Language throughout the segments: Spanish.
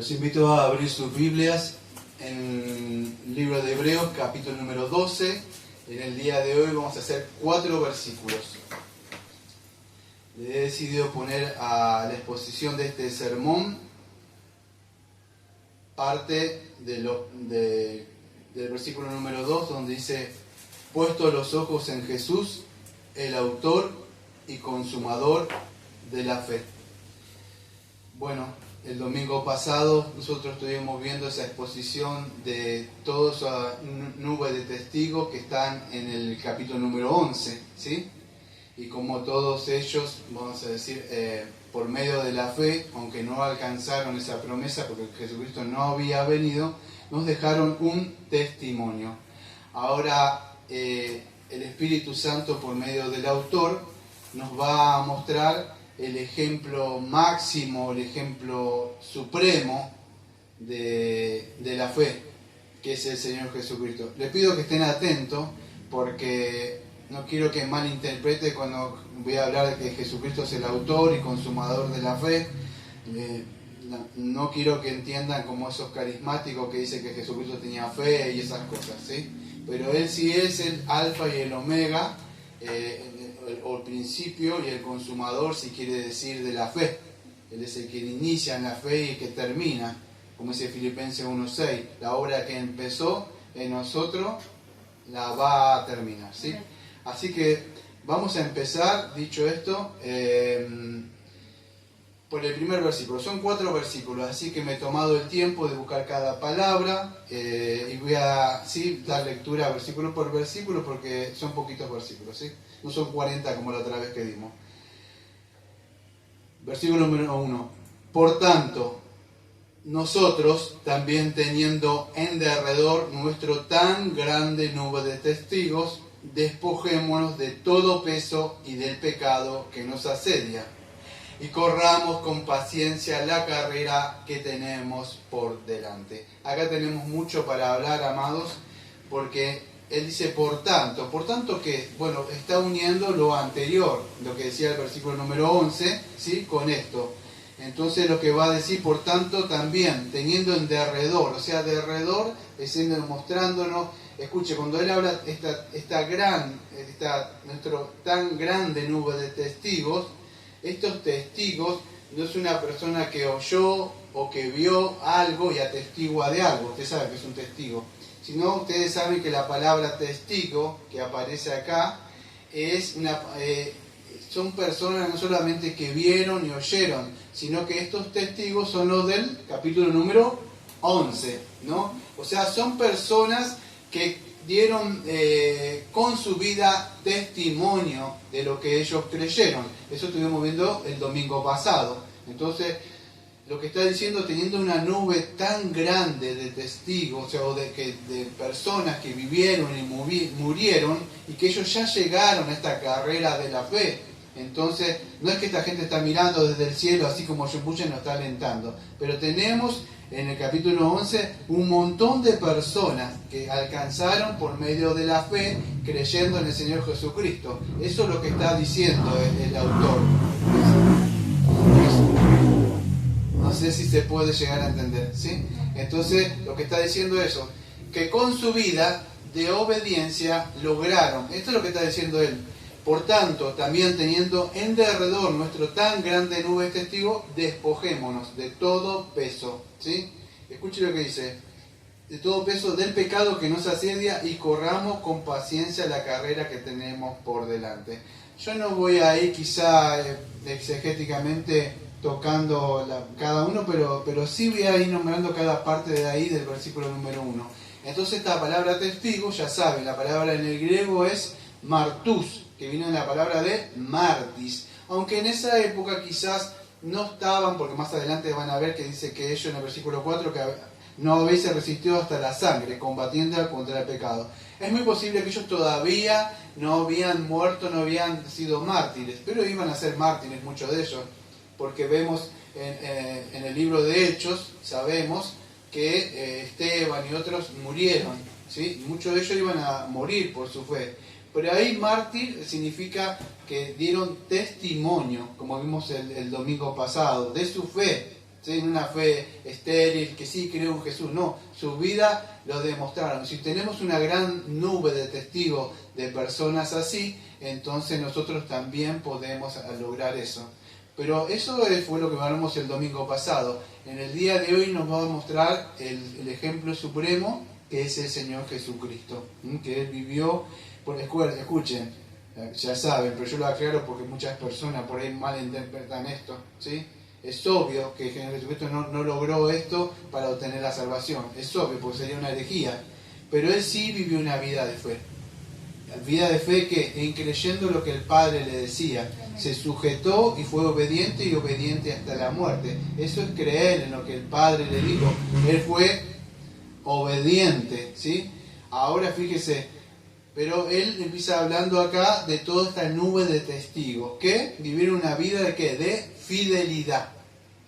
Los invito a abrir sus Biblias en el libro de Hebreos, capítulo número 12. En el día de hoy vamos a hacer 4 versículos. Le he decidido poner a la exposición de este sermón parte del versículo número 2, donde dice: puesto los ojos en Jesús, el autor y consumador de la fe. Bueno, el domingo pasado nosotros estuvimos viendo esa exposición de toda esa nube de testigos que están en el capítulo número 11, ¿sí? Y como todos ellos, vamos a decir, por medio de la fe, aunque no alcanzaron esa promesa porque Jesucristo no había venido, nos dejaron un testimonio. Ahora el Espíritu Santo, por medio del autor, nos va a mostrar el ejemplo máximo, el ejemplo supremo de la fe, que es el Señor Jesucristo. Les pido que estén atentos porque no quiero que malinterprete cuando voy a hablar de que Jesucristo es el autor y consumador de la fe. No quiero que entiendan como esos carismáticos que dicen que Jesucristo tenía fe y esas cosas, ¿sí? Pero Él sí es el alfa y el omega, o el principio y el consumador, si quiere decir, de la fe. Él es el que inicia en la fe y el que termina, como dice Filipenses 1:6, la obra que empezó en nosotros la va a terminar, ¿sí? Así que vamos a empezar, dicho esto, por el primer versículo. Son 4 versículos, así que me he tomado el tiempo de buscar cada palabra y voy a dar lectura versículo por versículo porque son poquitos versículos, ¿sí? No son 40 como la otra vez que dimos. Versículo número 1. Por tanto, nosotros, también teniendo en derredor nuestro tan grande nube de testigos, despojémonos de todo peso y del pecado que nos asedia, y corramos con paciencia la carrera que tenemos por delante. Acá tenemos mucho para hablar, amados, porque él dice por tanto que, bueno, está uniendo lo anterior, lo que decía el versículo número 11, ¿sí? Con esto. Entonces lo que va a decir, por tanto, también, teniendo en derredor, o sea, derredor, mostrándonos, escuche, cuando él habla nuestro tan grande nube de testigos, estos testigos no es una persona que oyó o que vio algo y atestigua de algo, usted sabe que es un testigo, sino ustedes saben que la palabra testigo que aparece acá son personas no solamente que vieron y oyeron, sino que estos testigos son los del capítulo número 11, ¿no? O sea, son personas que dieron con su vida testimonio de lo que ellos creyeron. Eso estuvimos viendo el domingo pasado. Entonces, lo que está diciendo, teniendo una nube tan grande de testigos, o de personas que vivieron y murieron, y que ellos ya llegaron a esta carrera de la fe. Entonces, no es que esta gente está mirando desde el cielo, así como John Bush nos está alentando, pero tenemos en el capítulo 11 un montón de personas que alcanzaron por medio de la fe, creyendo en el Señor Jesucristo. Eso es lo que está diciendo el autor. No sé si se puede llegar a entender, ¿sí? Entonces, lo que está diciendo es eso, que con su vida de obediencia lograron. Esto es lo que está diciendo él. Por tanto, también teniendo en derredor nuestro tan grande nube de testigos, despojémonos de todo peso, ¿sí? Escuche lo que dice: de todo peso del pecado que nos asedia y corramos con paciencia la carrera que tenemos por delante. Yo no voy a ir quizá exegéticamente tocando cada uno, pero sí voy a ir nombrando cada parte de ahí del versículo número 1. Entonces esta palabra testigo, ya saben, la palabra en el griego es martus, que viene de la palabra de martis, aunque en esa época quizás no estaban, porque más adelante van a ver que dice que ellos en el versículo 4 que no habéis resistido hasta la sangre, combatiendo contra el pecado. Es muy posible que ellos todavía no habían muerto, no habían sido mártires, pero iban a ser mártires muchos de ellos, porque vemos en el libro de Hechos, sabemos que Esteban y otros murieron, ¿sí? Muchos de ellos iban a morir por su fe. Pero ahí mártir significa que dieron testimonio, como vimos el domingo pasado, de su fe, ¿sí? Una fe estéril, que sí creo en Jesús. No, su vida lo demostraron. Si tenemos una gran nube de testigos de personas así, entonces nosotros también podemos lograr eso. Pero eso fue lo que hablamos el domingo pasado. En el día de hoy nos va a mostrar el ejemplo supremo, que es el Señor Jesucristo, que Él vivió. Escuchen, ya saben, pero yo lo aclaro porque muchas personas por ahí malinterpretan esto, ¿sí? Es obvio que Jesucristo no logró esto para obtener la salvación, es obvio, porque sería una herejía, pero Él sí vivió una vida de fe. Vida de fe que, en creyendo lo que el Padre le decía, se sujetó y fue obediente y obediente hasta la muerte. Eso es creer en lo que el Padre le dijo. Él fue obediente, ¿sí? Ahora fíjese, pero él empieza hablando acá de toda esta nube de testigos que vivieron una vida de ¿qué? De fidelidad.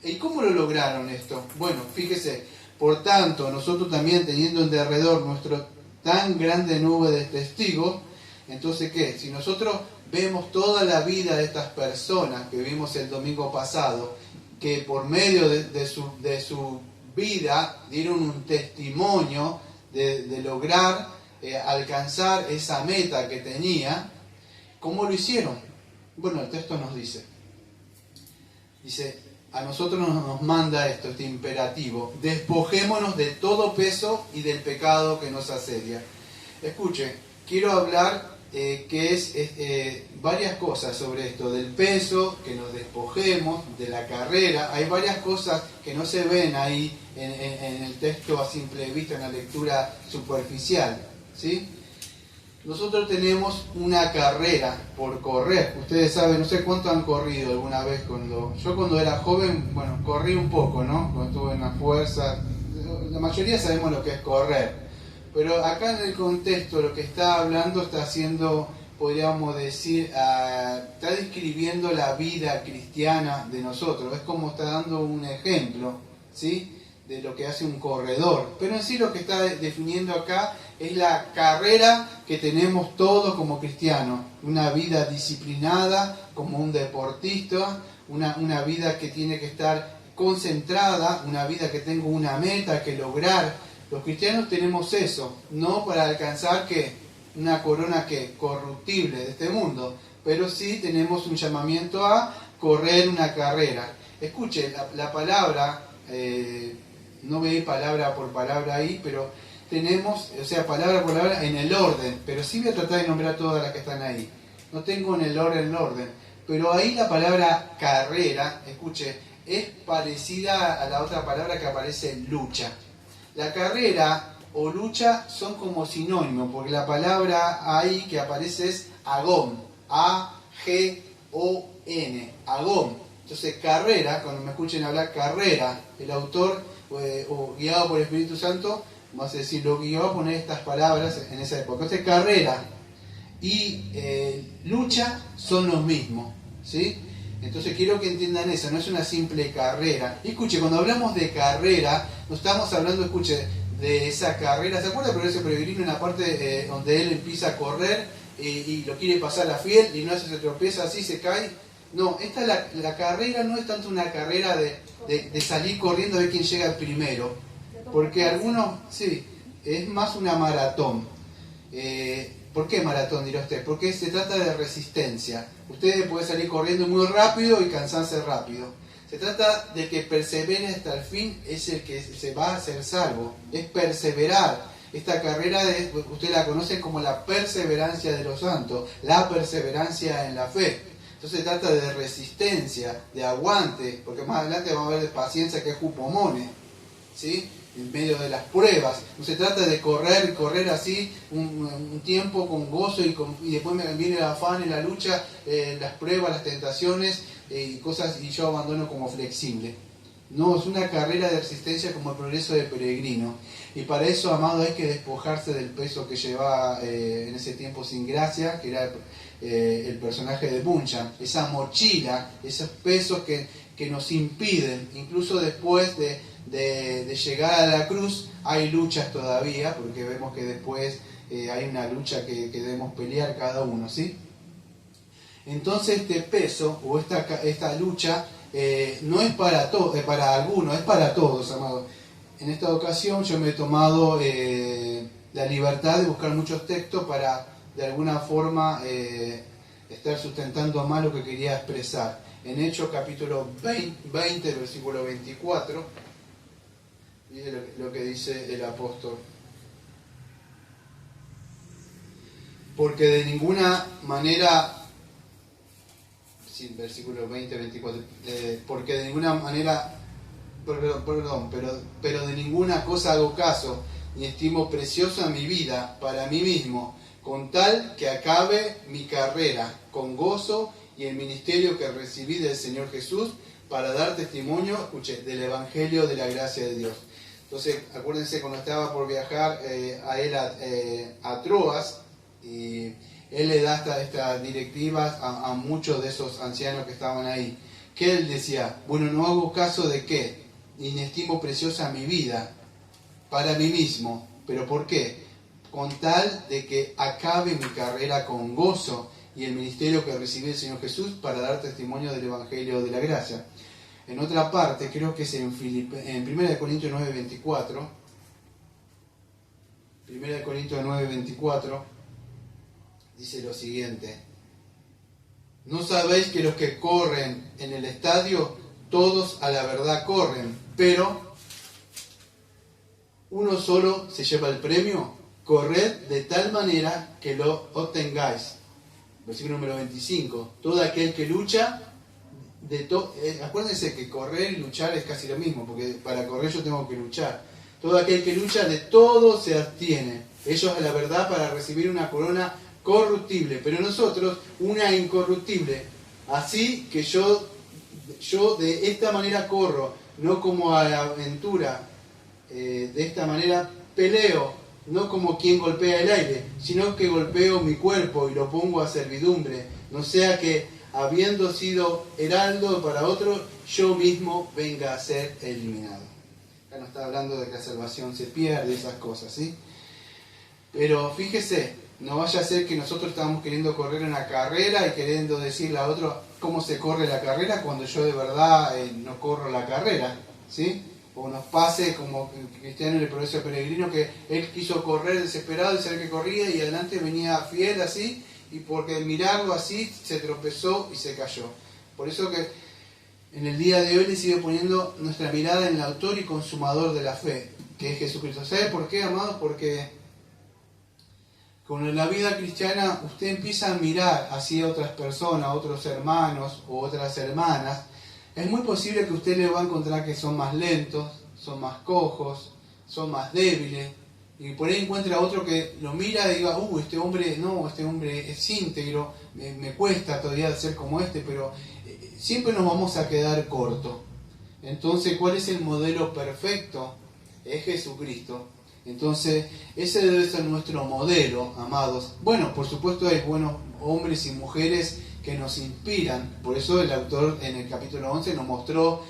¿Y cómo lo lograron esto? Bueno, fíjese, por tanto, nosotros también teniendo en derredor nuestro tan grande nube de testigos, entonces ¿qué? Si nosotros vemos toda la vida de estas personas que vimos el domingo pasado, que por medio de su vida dieron un testimonio de lograr alcanzar esa meta que tenía, ¿cómo lo hicieron? Bueno, el texto nos dice, a nosotros nos manda esto, este imperativo: despojémonos de todo peso y del pecado que nos asedia. Escuche, quiero hablar varias cosas sobre esto, del peso, que nos despojemos, de la carrera. Hay varias cosas que no se ven ahí en el texto a simple vista, en la lectura superficial, ¿sí? Nosotros tenemos una carrera por correr. Ustedes saben, no sé cuánto han corrido alguna vez. Yo cuando era joven, bueno, corrí un poco, ¿no? Cuando estuve en la fuerza. La mayoría sabemos lo que es correr. Pero acá en el contexto lo que está hablando está haciendo, podríamos decir, está describiendo la vida cristiana de nosotros. Es como está dando un ejemplo, ¿sí? De lo que hace un corredor. Pero en sí lo que está definiendo acá es la carrera que tenemos todos como cristianos. Una vida disciplinada como un deportista, una vida que tiene que estar concentrada, una vida que tenga una meta que lograr. Los cristianos tenemos eso, no para alcanzar una corona corruptible de este mundo, pero sí tenemos un llamamiento a correr una carrera. Escuche, la palabra, no veis palabra por palabra ahí, pero tenemos, o sea, palabra por palabra en el orden, pero sí voy a tratar de nombrar todas las que están ahí. No tengo en el orden, pero ahí la palabra carrera, escuche, es parecida a la otra palabra que aparece, lucha. La carrera o lucha son como sinónimos, porque la palabra ahí que aparece es agón, A-G-O-N, agón. Entonces carrera, cuando me escuchen hablar carrera, el autor o guiado por el Espíritu Santo, vamos a decir, lo guió a poner estas palabras en esa época. Entonces carrera y lucha son los mismos, ¿sí? Entonces quiero que entiendan eso, no es una simple carrera. Y escuche, cuando hablamos de carrera, no estamos hablando, escuche, de esa carrera. ¿Se acuerda de ese peregrino en la parte donde él empieza a correr y lo quiere pasar a fiel y no hace, se tropieza así, se cae? No, la carrera no es tanto una carrera de salir corriendo a ver quién llega primero, porque algunos, sí, es más una maratón. ¿Por qué maratón, dirá usted? Porque se trata de resistencia. Usted puede salir corriendo muy rápido y cansarse rápido. Se trata de que persevere hasta el fin, es el que se va a hacer salvo. Es perseverar. Esta carrera usted la conoce como la perseverancia de los santos, la perseverancia en la fe. Entonces se trata de resistencia, de aguante, porque más adelante vamos a ver de paciencia, que es jupomone, ¿sí? En medio de las pruebas. No se trata de correr así un tiempo con gozo y después viene el afán y la lucha, las pruebas, las tentaciones y cosas, y yo abandono como flexible. No, es una carrera de resistencia como el progreso del peregrino. Y para eso, amado, hay que despojarse del peso que llevaba en ese tiempo sin gracia, que era el personaje de Bunchan. Esa mochila, esos pesos que nos impiden, incluso después de llegar a la cruz, hay luchas todavía, porque vemos que después hay una lucha que debemos pelear cada uno, ¿sí? Entonces este peso o esta lucha no es para algunos, es para todos, amados. En esta ocasión yo me he tomado la libertad de buscar muchos textos para de alguna forma estar sustentando más lo que quería expresar. En Hechos capítulo 20, versículo 24, dice lo que dice el apóstol. Porque de ninguna manera, sí, versículo 20, 24, porque de ninguna manera, pero de ninguna cosa hago caso, ni estimo preciosa mi vida para mí mismo, con tal que acabe mi carrera con gozo y el ministerio que recibí del Señor Jesús para dar testimonio, escuche, del Evangelio de la gracia de Dios. Entonces, acuérdense cuando estaba por viajar a Troas, y él le da estas directivas a muchos de esos ancianos que estaban ahí. Que él decía, bueno, no hago caso de qué, ni estimo preciosa mi vida para mí mismo. ¿Pero por qué? Con tal de que acabe mi carrera con gozo y el ministerio que recibí del Señor Jesús para dar testimonio del Evangelio de la gracia. En otra parte, creo que es en 1 Corintios 9:24, 1 Corintios 9:24, dice lo siguiente: ¿no sabéis que los que corren en el estadio, todos a la verdad corren, pero uno solo se lleva el premio? Corred de tal manera que lo obtengáis. Versículo número 25. Todo aquel que lucha, acuérdense que correr y luchar es casi lo mismo, porque para correr yo tengo que luchar. Todo aquel que lucha de todo se abstiene. Ellos a la verdad para recibir una corona corruptible, pero nosotros una incorruptible. Así que yo de esta manera corro, no como a la aventura, de esta manera peleo, no como quien golpea el aire, sino que golpeo mi cuerpo y lo pongo a servidumbre, no sea que, habiendo sido heraldo para otro, yo mismo venga a ser eliminado. Acá no está hablando de que la salvación se pierde, esas cosas, ¿sí? Pero fíjese, no vaya a ser que nosotros estamos queriendo correr una carrera y queriendo decirle a otro cómo se corre la carrera cuando yo de verdad no corro la carrera, ¿sí? O nos pase como Cristiano en el Progreso Peregrino, que él quiso correr desesperado y saber que corría y adelante venía fiel así, y porque mirarlo así se tropezó y se cayó. Por eso que en el día de hoy le sigue poniendo nuestra mirada en el autor y consumador de la fe, que es Jesucristo. ¿Sabe por qué, amados? Porque con la vida cristiana usted empieza a mirar hacia otras personas, otros hermanos o otras hermanas. Es muy posible que usted le va a encontrar que son más lentos, son más cojos, son más débiles, y por ahí encuentra a otro que lo mira y diga, este hombre es íntegro, me cuesta todavía ser como este, pero siempre nos vamos a quedar cortos. Entonces, ¿cuál es el modelo perfecto? Es Jesucristo. Entonces, ese debe ser nuestro modelo, amados. Bueno, por supuesto hay buenos hombres y mujeres que nos inspiran. Por eso el autor en el capítulo 11 nos mostró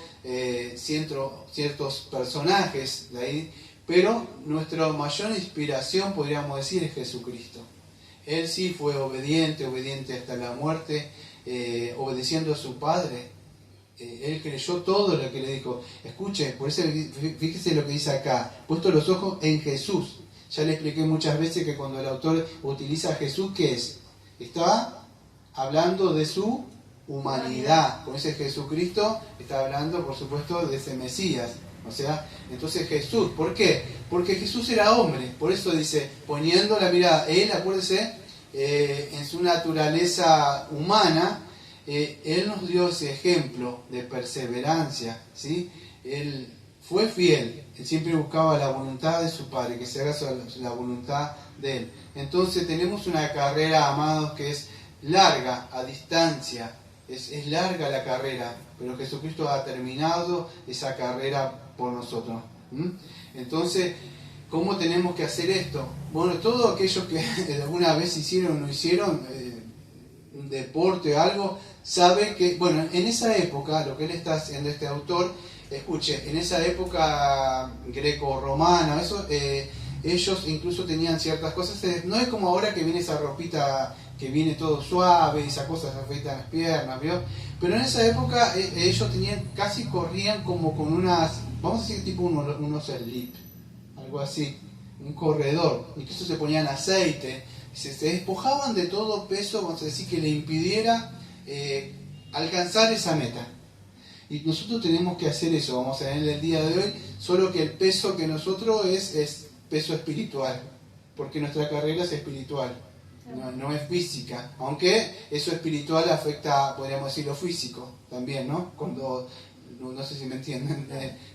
ciertos personajes de ahí, pero nuestra mayor inspiración, podríamos decir, es Jesucristo. Él sí fue obediente hasta la muerte, obedeciendo a su Padre. Él creyó todo lo que le dijo. Escuche, por eso fíjese lo que dice acá: puesto los ojos en Jesús. Ya le expliqué muchas veces que cuando el autor utiliza a Jesús, ¿qué es? Está hablando de su humanidad. Con ese Jesucristo está hablando, por supuesto, de ese Mesías. O sea, entonces Jesús, ¿por qué? Porque Jesús era hombre. Por eso dice, poniendo la mirada, él, acuérdese, en su naturaleza humana, él nos dio ese ejemplo de perseverancia, ¿sí? Él fue fiel, él siempre buscaba la voluntad de su Padre, que se haga la voluntad de él. Entonces tenemos una carrera, amados, que es larga, a distancia, es larga la carrera, pero Jesucristo ha terminado esa carrera por nosotros. Entonces, ¿cómo tenemos que hacer esto? Bueno, todos aquellos que alguna vez hicieron o no hicieron un deporte o algo, sabe que, bueno, en esa época, lo que él está haciendo, este autor, escuche, en esa época greco-romana, eso, ellos incluso tenían ciertas cosas, no es como ahora que viene esa ropita que viene todo suave, y esa cosa se afeitan las piernas, ¿vio? Pero en esa época ellos casi corrían como con unas, vamos a decir tipo unos slip, algo así, un corredor, incluso se ponían aceite, se despojaban de todo peso, vamos a decir, que le impidiera alcanzar esa meta. Y nosotros tenemos que hacer eso, vamos a ver en el día de hoy, solo que el peso que nosotros es peso espiritual, porque nuestra carrera es espiritual, no es física, aunque eso espiritual afecta, podríamos decir, lo físico también, ¿no? Cuando, no sé si me entienden,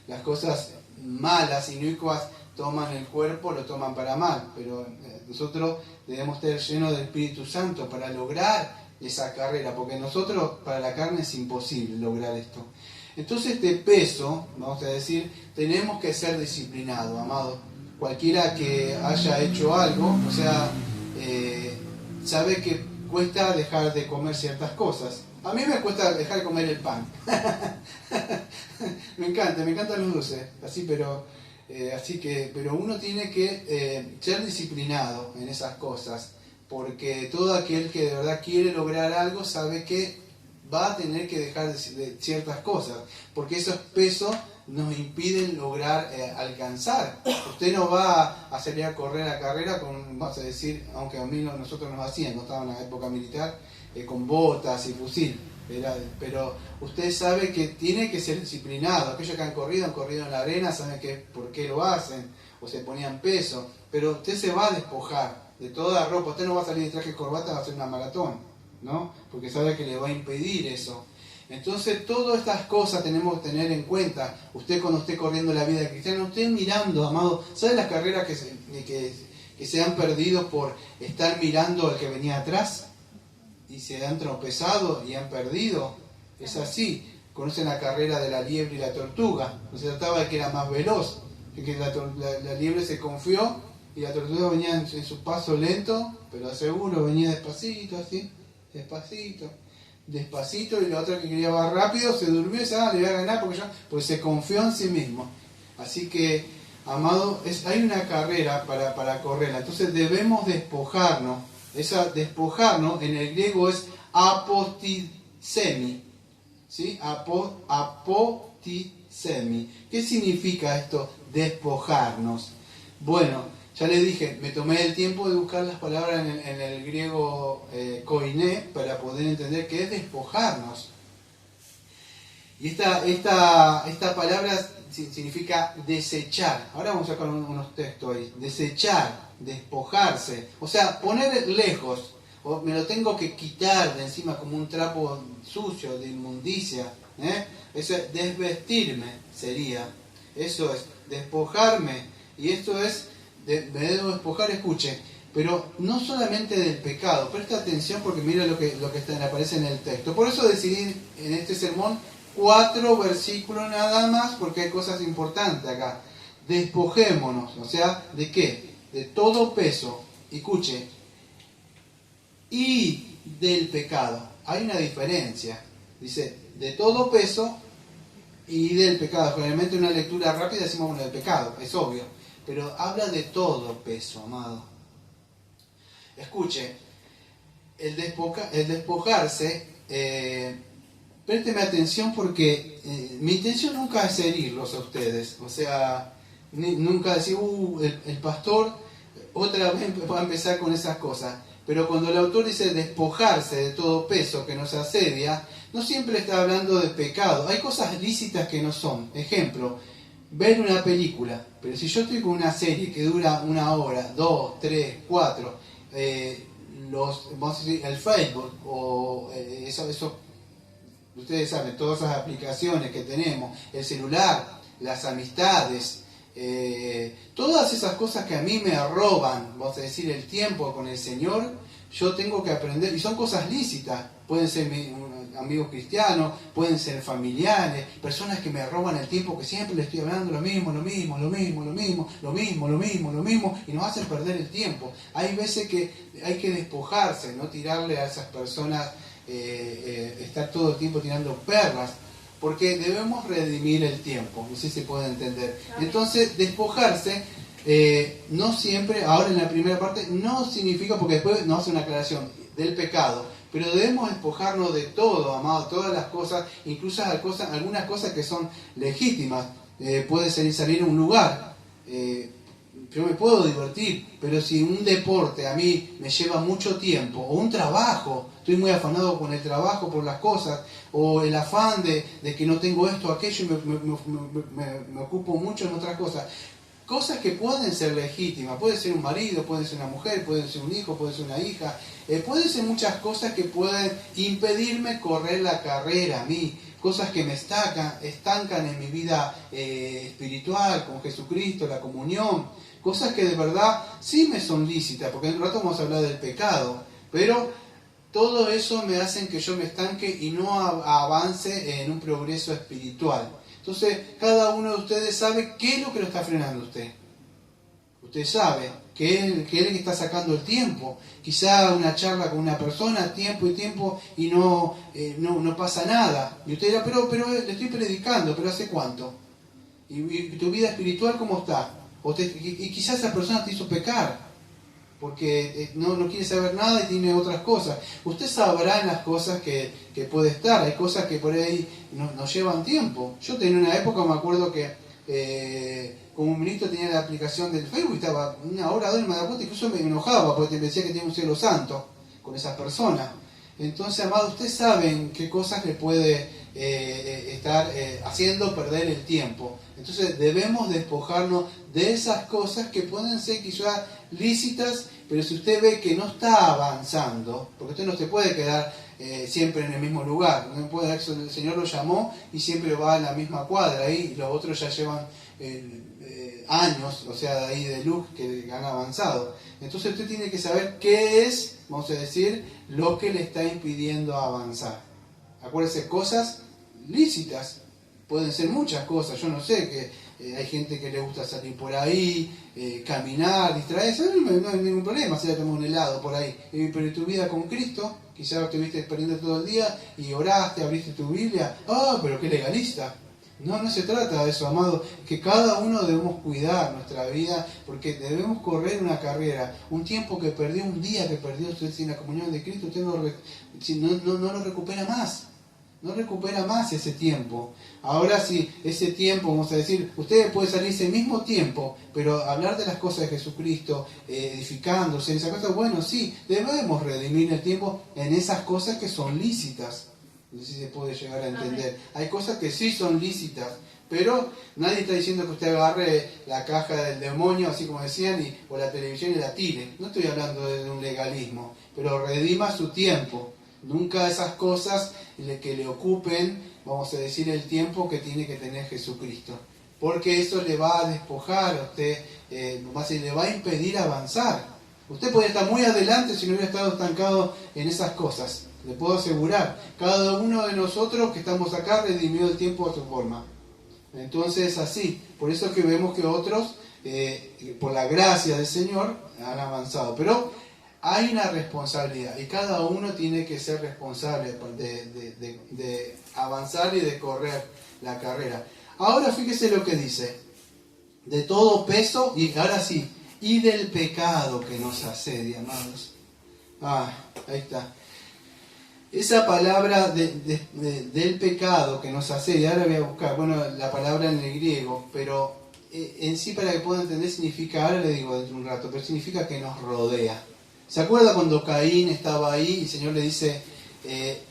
las cosas malas, inicuas, toman el cuerpo, lo toman para mal, pero nosotros debemos estar llenos del Espíritu Santo para lograr esa carrera, porque nosotros, para la carne es imposible lograr esto. Entonces este peso, vamos a decir, tenemos que ser disciplinados, amados. Cualquiera que haya hecho algo, o sea, sabe que cuesta dejar de comer ciertas cosas. A mí me cuesta dejar de comer el pan. me encantan los dulces, así, pero uno tiene que ser disciplinado en esas cosas, porque todo aquel que de verdad quiere lograr algo sabe que va a tener que dejar de ciertas cosas, porque esos pesos nos impiden lograr alcanzar. Usted no va a salir a correr la carrera con, vamos a decir, aunque a mí nosotros nos hacían, no estaba en la época militar, con botas y fusil, pero usted sabe que tiene que ser disciplinado. Aquellos que han corrido en la arena, saben por qué lo hacen, o se ponían peso, pero usted se va a despojar de toda ropa. Usted no va a salir de traje y corbata, va a hacer una maratón, ¿no? Porque sabe que le va a impedir eso. Entonces todas estas cosas tenemos que tener en cuenta. Usted cuando esté corriendo la vida cristiana, usted mirando, amado, ¿sabe las carreras que se han perdido por estar mirando al que venía atrás? Y se han tropezado y han perdido. Es así. Conocen la carrera de la liebre y la tortuga. No se trataba de que era más veloz, que la liebre se confió y la tortuga venía en su paso lento, pero seguro, venía despacito, así, despacito, y la otra que quería más rápido se durmió y le voy a ganar porque se confió en sí mismo. Así que, amado, hay una carrera para correrla, entonces debemos despojarnos. Despojarnos en el griego es apostisemi, ¿sí? Apostisemi. ¿Qué significa esto? Despojarnos. Bueno, ya les dije, me tomé el tiempo de buscar las palabras en el griego koiné para poder entender qué es despojarnos. Y esta palabra significa desechar. Ahora vamos a sacar unos textos ahí. Desechar, despojarse. O sea, poner lejos. O me lo tengo que quitar de encima como un trapo sucio, de inmundicia. Eso es desvestirme, sería. Eso es despojarme. Y esto es, me debo despojar, escuche. Pero no solamente del pecado. Presta atención porque mira lo que aparece en el texto. Por eso decidí en este sermón 4 versículos nada más, porque hay cosas importantes acá. Despojémonos, o sea, ¿de qué? De todo peso, escuche, y del pecado. Hay una diferencia. Dice, de todo peso y del pecado. Generalmente una lectura rápida decimos, bueno, del pecado, es obvio. Pero habla de todo peso, amado. Escuche, el despojarse... présteme atención porque mi intención nunca es herirlos a ustedes, o sea, nunca decir, el pastor otra vez va a empezar con esas cosas, pero cuando el autor dice despojarse de todo peso que nos asedia, no siempre está hablando de pecado, hay cosas lícitas que no son. Ejemplo, ver una película, pero si yo estoy con una serie que dura 1 hora, 2, 3, 4, vamos a decir, el Facebook o eso ustedes saben, todas esas aplicaciones que tenemos, el celular, las amistades, todas esas cosas que a mí me roban, vamos a decir, el tiempo con el Señor, yo tengo que aprender, y son cosas lícitas, pueden ser amigos cristianos, pueden ser familiares, personas que me roban el tiempo, que siempre les estoy hablando lo mismo, y nos hacen perder el tiempo. Hay veces que hay que despojarse, no tirarle a esas personas, estar todo el tiempo tirando perlas, porque debemos redimir el tiempo, no sé si se puede entender. Entonces, despojarse no siempre, ahora en la primera parte, no significa, porque después nos hace una aclaración del pecado, pero debemos despojarnos de todo, amado, todas las cosas, incluso algunas cosas que son legítimas. Puede salir a un lugar, yo me puedo divertir, pero si un deporte a mí me lleva mucho tiempo, o un trabajo, estoy muy afanado con el trabajo por las cosas, o el afán de que no tengo esto o aquello y me ocupo mucho en otras cosas. Cosas que pueden ser legítimas, puede ser un marido, puede ser una mujer, puede ser un hijo, puede ser una hija, puede ser muchas cosas que pueden impedirme correr la carrera a mí, cosas que me estancan en mi vida espiritual con Jesucristo, la comunión, cosas que de verdad sí me son lícitas, porque en un rato vamos a hablar del pecado, pero todo eso me hace que yo me estanque y no avance en un progreso espiritual. Entonces, cada uno de ustedes sabe qué es lo que lo está frenando a usted. Usted sabe que es el que está sacando el tiempo. Quizá una charla con una persona, tiempo y no pasa nada. Y usted dirá, pero le estoy predicando, ¿pero hace cuánto? ¿Y tu vida espiritual cómo está? Y quizás esa persona te hizo pecar, porque no quiere saber nada y tiene otras cosas. Usted sabrá en las cosas que puede estar. Hay cosas que por ahí nos llevan tiempo. Yo tenía una época, me acuerdo que como ministro tenía la aplicación del Facebook y estaba una hora, dos, y me daba cuenta, incluso me enojaba porque me decía que tenía un cielo santo con esas personas. Entonces, amado, ustedes saben qué cosas le puede estar haciendo perder el tiempo. Entonces debemos despojarnos de esas cosas que pueden ser quizás lícitas, pero si usted ve que no está avanzando, porque usted no se puede quedar siempre en el mismo lugar, no puede, el Señor lo llamó y siempre va a la misma cuadra, ahí, y los otros ya llevan años, o sea, de ahí de luz que han avanzado. Entonces usted tiene que saber qué es, vamos a decir, lo que le está impidiendo avanzar. Acuérdese, cosas lícitas, pueden ser muchas cosas, yo no sé, que hay gente que le gusta salir por ahí, caminar, distraerse, no hay ningún problema, si le tomó un helado por ahí, pero en tu vida con Cristo, quizás estuviste perdiendo todo el día y oraste, abriste tu Biblia, pero qué legalista. No se trata de eso, amado, que cada uno debemos cuidar nuestra vida, porque debemos correr una carrera. Un tiempo que perdió, un día que perdió usted sin la comunión de Cristo, usted no lo recupera más. No recupera más ese tiempo. Ahora sí, ese tiempo, vamos a decir, usted puede salir ese mismo tiempo, pero hablar de las cosas de Jesucristo, edificándose en esas cosas, bueno, sí, debemos redimir el tiempo en esas cosas que son lícitas. No sé si se puede llegar a entender. Hay cosas que sí son lícitas, pero nadie está diciendo que usted agarre la caja del demonio, así como decían, o la televisión y la tire. No estoy hablando de un legalismo, pero redima su tiempo. Nunca esas cosas que le ocupen, vamos a decir, el tiempo que tiene que tener Jesucristo. Porque eso le va a despojar a usted, le va a impedir avanzar. Usted podría estar muy adelante si no hubiera estado estancado en esas cosas. Le puedo asegurar, cada uno de nosotros que estamos acá redimió el tiempo a su forma. Entonces así, por eso es que vemos que otros, por la gracia del Señor, han avanzado. Pero hay una responsabilidad y cada uno tiene que ser responsable de avanzar y de correr la carrera. Ahora fíjese lo que dice, de todo peso, y ahora sí, y del pecado que nos asedia, amados. Ahí está. Esa palabra del pecado que nos asedia, ahora voy a buscar, la palabra en el griego, pero en sí, para que puedan entender, significa, ahora le digo dentro de un rato, pero significa que nos rodea. ¿Se acuerda cuando Caín estaba ahí y el Señor le dice,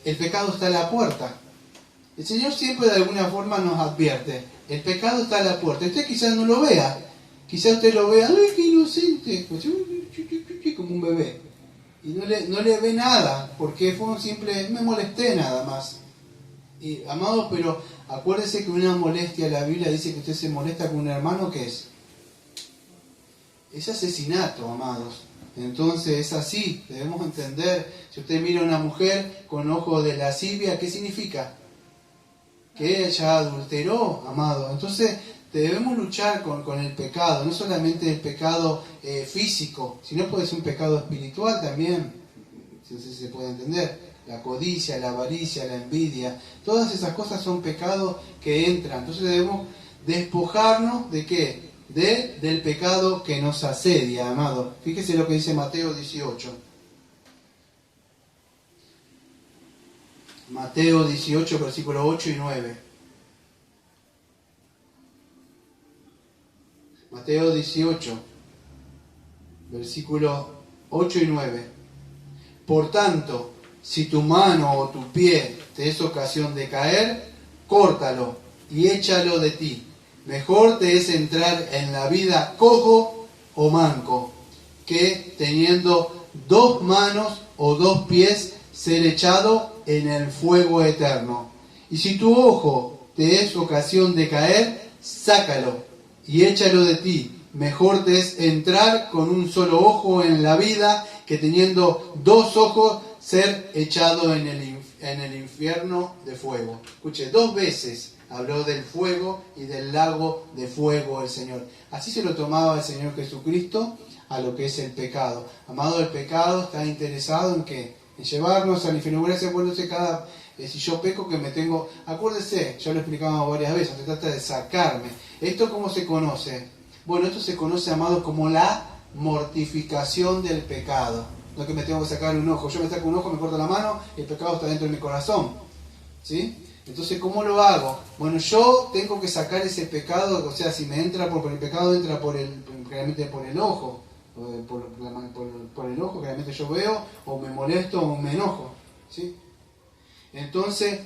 el pecado está a la puerta? El Señor siempre de alguna forma nos advierte, el pecado está a la puerta. Usted quizás no lo vea, quizás usted lo vea, ¡ay, qué inocente! Como un bebé. Y no le ve nada, porque fue un simple, me molesté nada más. Y, amados, pero acuérdese que una molestia, la Biblia dice que usted se molesta con un hermano, ¿qué es? Es asesinato, amados. Entonces es así, debemos entender. Si usted mira a una mujer con ojos de lascivia, ¿qué significa? Que ella adulteró, amado. Entonces debemos luchar con el pecado, no solamente el pecado físico, sino puede ser un pecado espiritual también, si se puede entender. La codicia, la avaricia, la envidia, todas esas cosas son pecados que entran. Entonces debemos despojarnos de ¿qué? del pecado que nos asedia, amado. Fíjese lo que dice Mateo 18. Mateo 18, versículos 8 y 9. Mateo 18, versículos 8 y 9. Por tanto, si tu mano o tu pie te es ocasión de caer, córtalo y échalo de ti. Mejor te es entrar en la vida cojo o manco, que teniendo 2 manos o 2 pies, ser echado en el fuego eterno. Y si tu ojo te es ocasión de caer, sácalo y échalo de ti. Mejor te es entrar con un solo ojo en la vida, que teniendo 2 ojos, ser echado en el infierno de fuego. Escuche, 2 veces habló del fuego y del lago de fuego el Señor. Así se lo tomaba el Señor Jesucristo a lo que es el pecado. Amado, el pecado está interesado en ¿qué? En llevarnos al infierno. Gracias por si yo peco que me tengo... Acuérdese, ya lo explicamos varias veces, se trata de sacarme. ¿Esto cómo se conoce? Bueno, esto se conoce, amado, como la mortificación del pecado. No que me tengo que sacar un ojo. Yo me saco un ojo, me corto la mano, y el pecado está dentro de mi corazón. ¿Sí? Entonces, ¿cómo lo hago? Bueno, yo tengo que sacar ese pecado, o sea, si me entra por el pecado, entra realmente por el ojo, por el ojo que realmente yo veo, o me molesto o me enojo. ¿Sí? Entonces,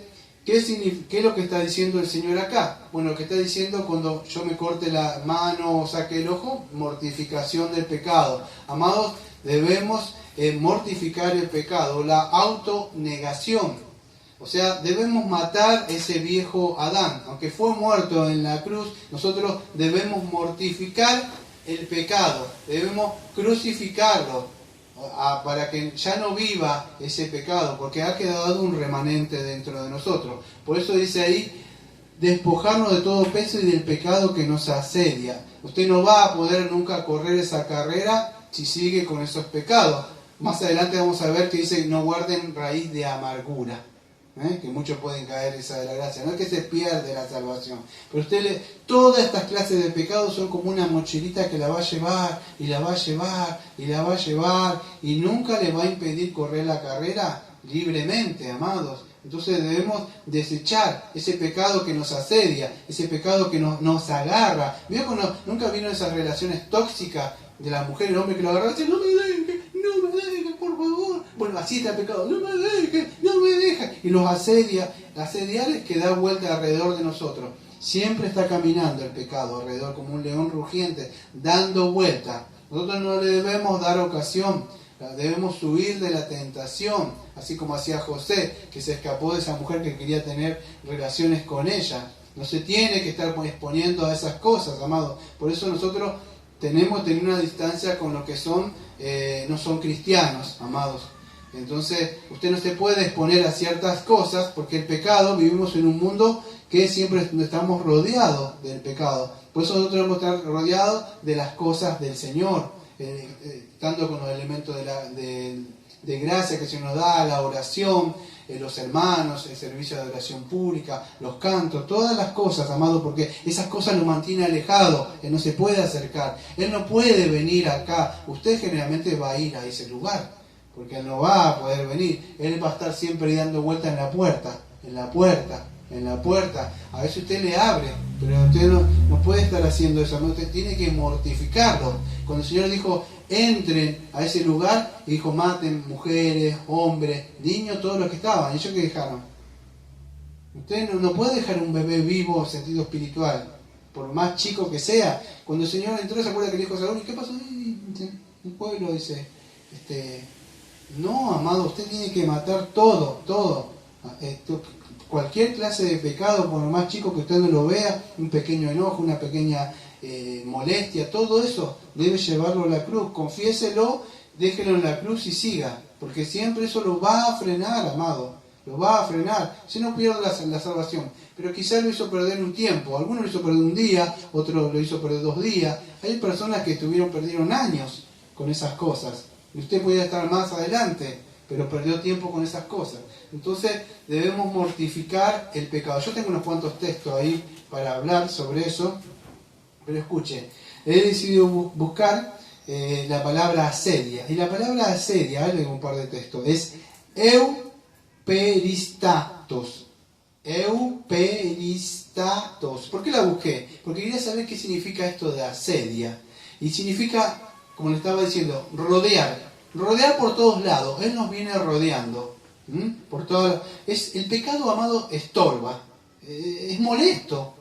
¿qué es lo que está diciendo el Señor acá? Bueno, lo que está diciendo cuando yo me corte la mano o saque el ojo, mortificación del pecado. Amados, debemos mortificar el pecado, la autonegación. O sea, debemos matar ese viejo Adán. Aunque fue muerto en la cruz, nosotros debemos mortificar el pecado. Debemos crucificarlo para que ya no viva ese pecado, porque ha quedado un remanente dentro de nosotros. Por eso dice ahí, despojarnos de todo peso y del pecado que nos asedia. Usted no va a poder nunca correr esa carrera si sigue con esos pecados. Más adelante vamos a ver que dice, no guarden raíz de amargura. Que muchos pueden caer esa de la gracia, no es que se pierde la salvación, pero todas estas clases de pecados son como una mochilita que la va a llevar y la va a llevar y la va a llevar y nunca le va a impedir correr la carrera libremente, amados. Entonces debemos desechar ese pecado que nos asedia, ese pecado que nos agarra. ¿Vio cuando nunca vino esas relaciones tóxicas de la mujer y el hombre que lo agarra y dice, no me deje, por favor? Bueno, así está el pecado, no me deja. Y los asediales que da vuelta alrededor de nosotros. Siempre está caminando el pecado alrededor como un león rugiente, dando vuelta. Nosotros no le debemos dar ocasión, debemos huir de la tentación, así como hacía José, que se escapó de esa mujer que quería tener relaciones con ella. No se tiene que estar exponiendo a esas cosas, amados. Por eso nosotros tenemos que tener una distancia con los que no son cristianos, amados. Entonces, usted no se puede exponer a ciertas cosas, porque el pecado, vivimos en un mundo que siempre estamos rodeados del pecado. Por eso nosotros debemos estar rodeados de las cosas del Señor, tanto con los elementos de gracia que se nos da, la oración, los hermanos, el servicio de oración pública, los cantos, todas las cosas, amado, porque esas cosas lo mantiene alejado, Él no se puede acercar, Él no puede venir acá. Usted generalmente va a ir a ese lugar, porque Él no va a poder venir. Él va a estar siempre dando vueltas en la puerta. A veces usted le abre, pero usted no puede estar haciendo eso. Usted tiene que mortificarlo. Cuando el Señor dijo, entren a ese lugar, y dijo, maten mujeres, hombres, niños, todos los que estaban. ¿Y ellos qué dejaron? Usted no puede dejar un bebé vivo en sentido espiritual, por más chico que sea. Cuando el Señor entró, ¿se acuerda que le dijo a Saúl? ¿Y qué pasó? El pueblo dice, no, amado, usted tiene que matar todo. Cualquier clase de pecado, por lo más chico que usted no lo vea, un pequeño enojo, una pequeña molestia, todo eso debe llevarlo a la cruz. Confiéselo, déjelo en la cruz y siga, porque siempre eso lo va a frenar, amado. Lo va a frenar. Si no pierde la salvación, pero quizás lo hizo perder un tiempo. Algunos lo hizo perder un día, otros lo hizo perder 2 días. Hay personas que perdieron años con esas cosas. Y usted podía estar más adelante, pero perdió tiempo con esas cosas. Entonces debemos mortificar el pecado. Yo tengo unos cuantos textos ahí para hablar sobre eso, pero escuche, he decidido buscar la palabra asedia. Y la palabra asedia, leo un par de textos, es euperistatos. Euperistatos. ¿Por qué la busqué? Porque quería saber qué significa esto de asedia. Y significa, como le estaba diciendo, rodear. Rodear por todos lados. Él nos viene rodeando. Por todos. El pecado, amado, estorba. Es molesto.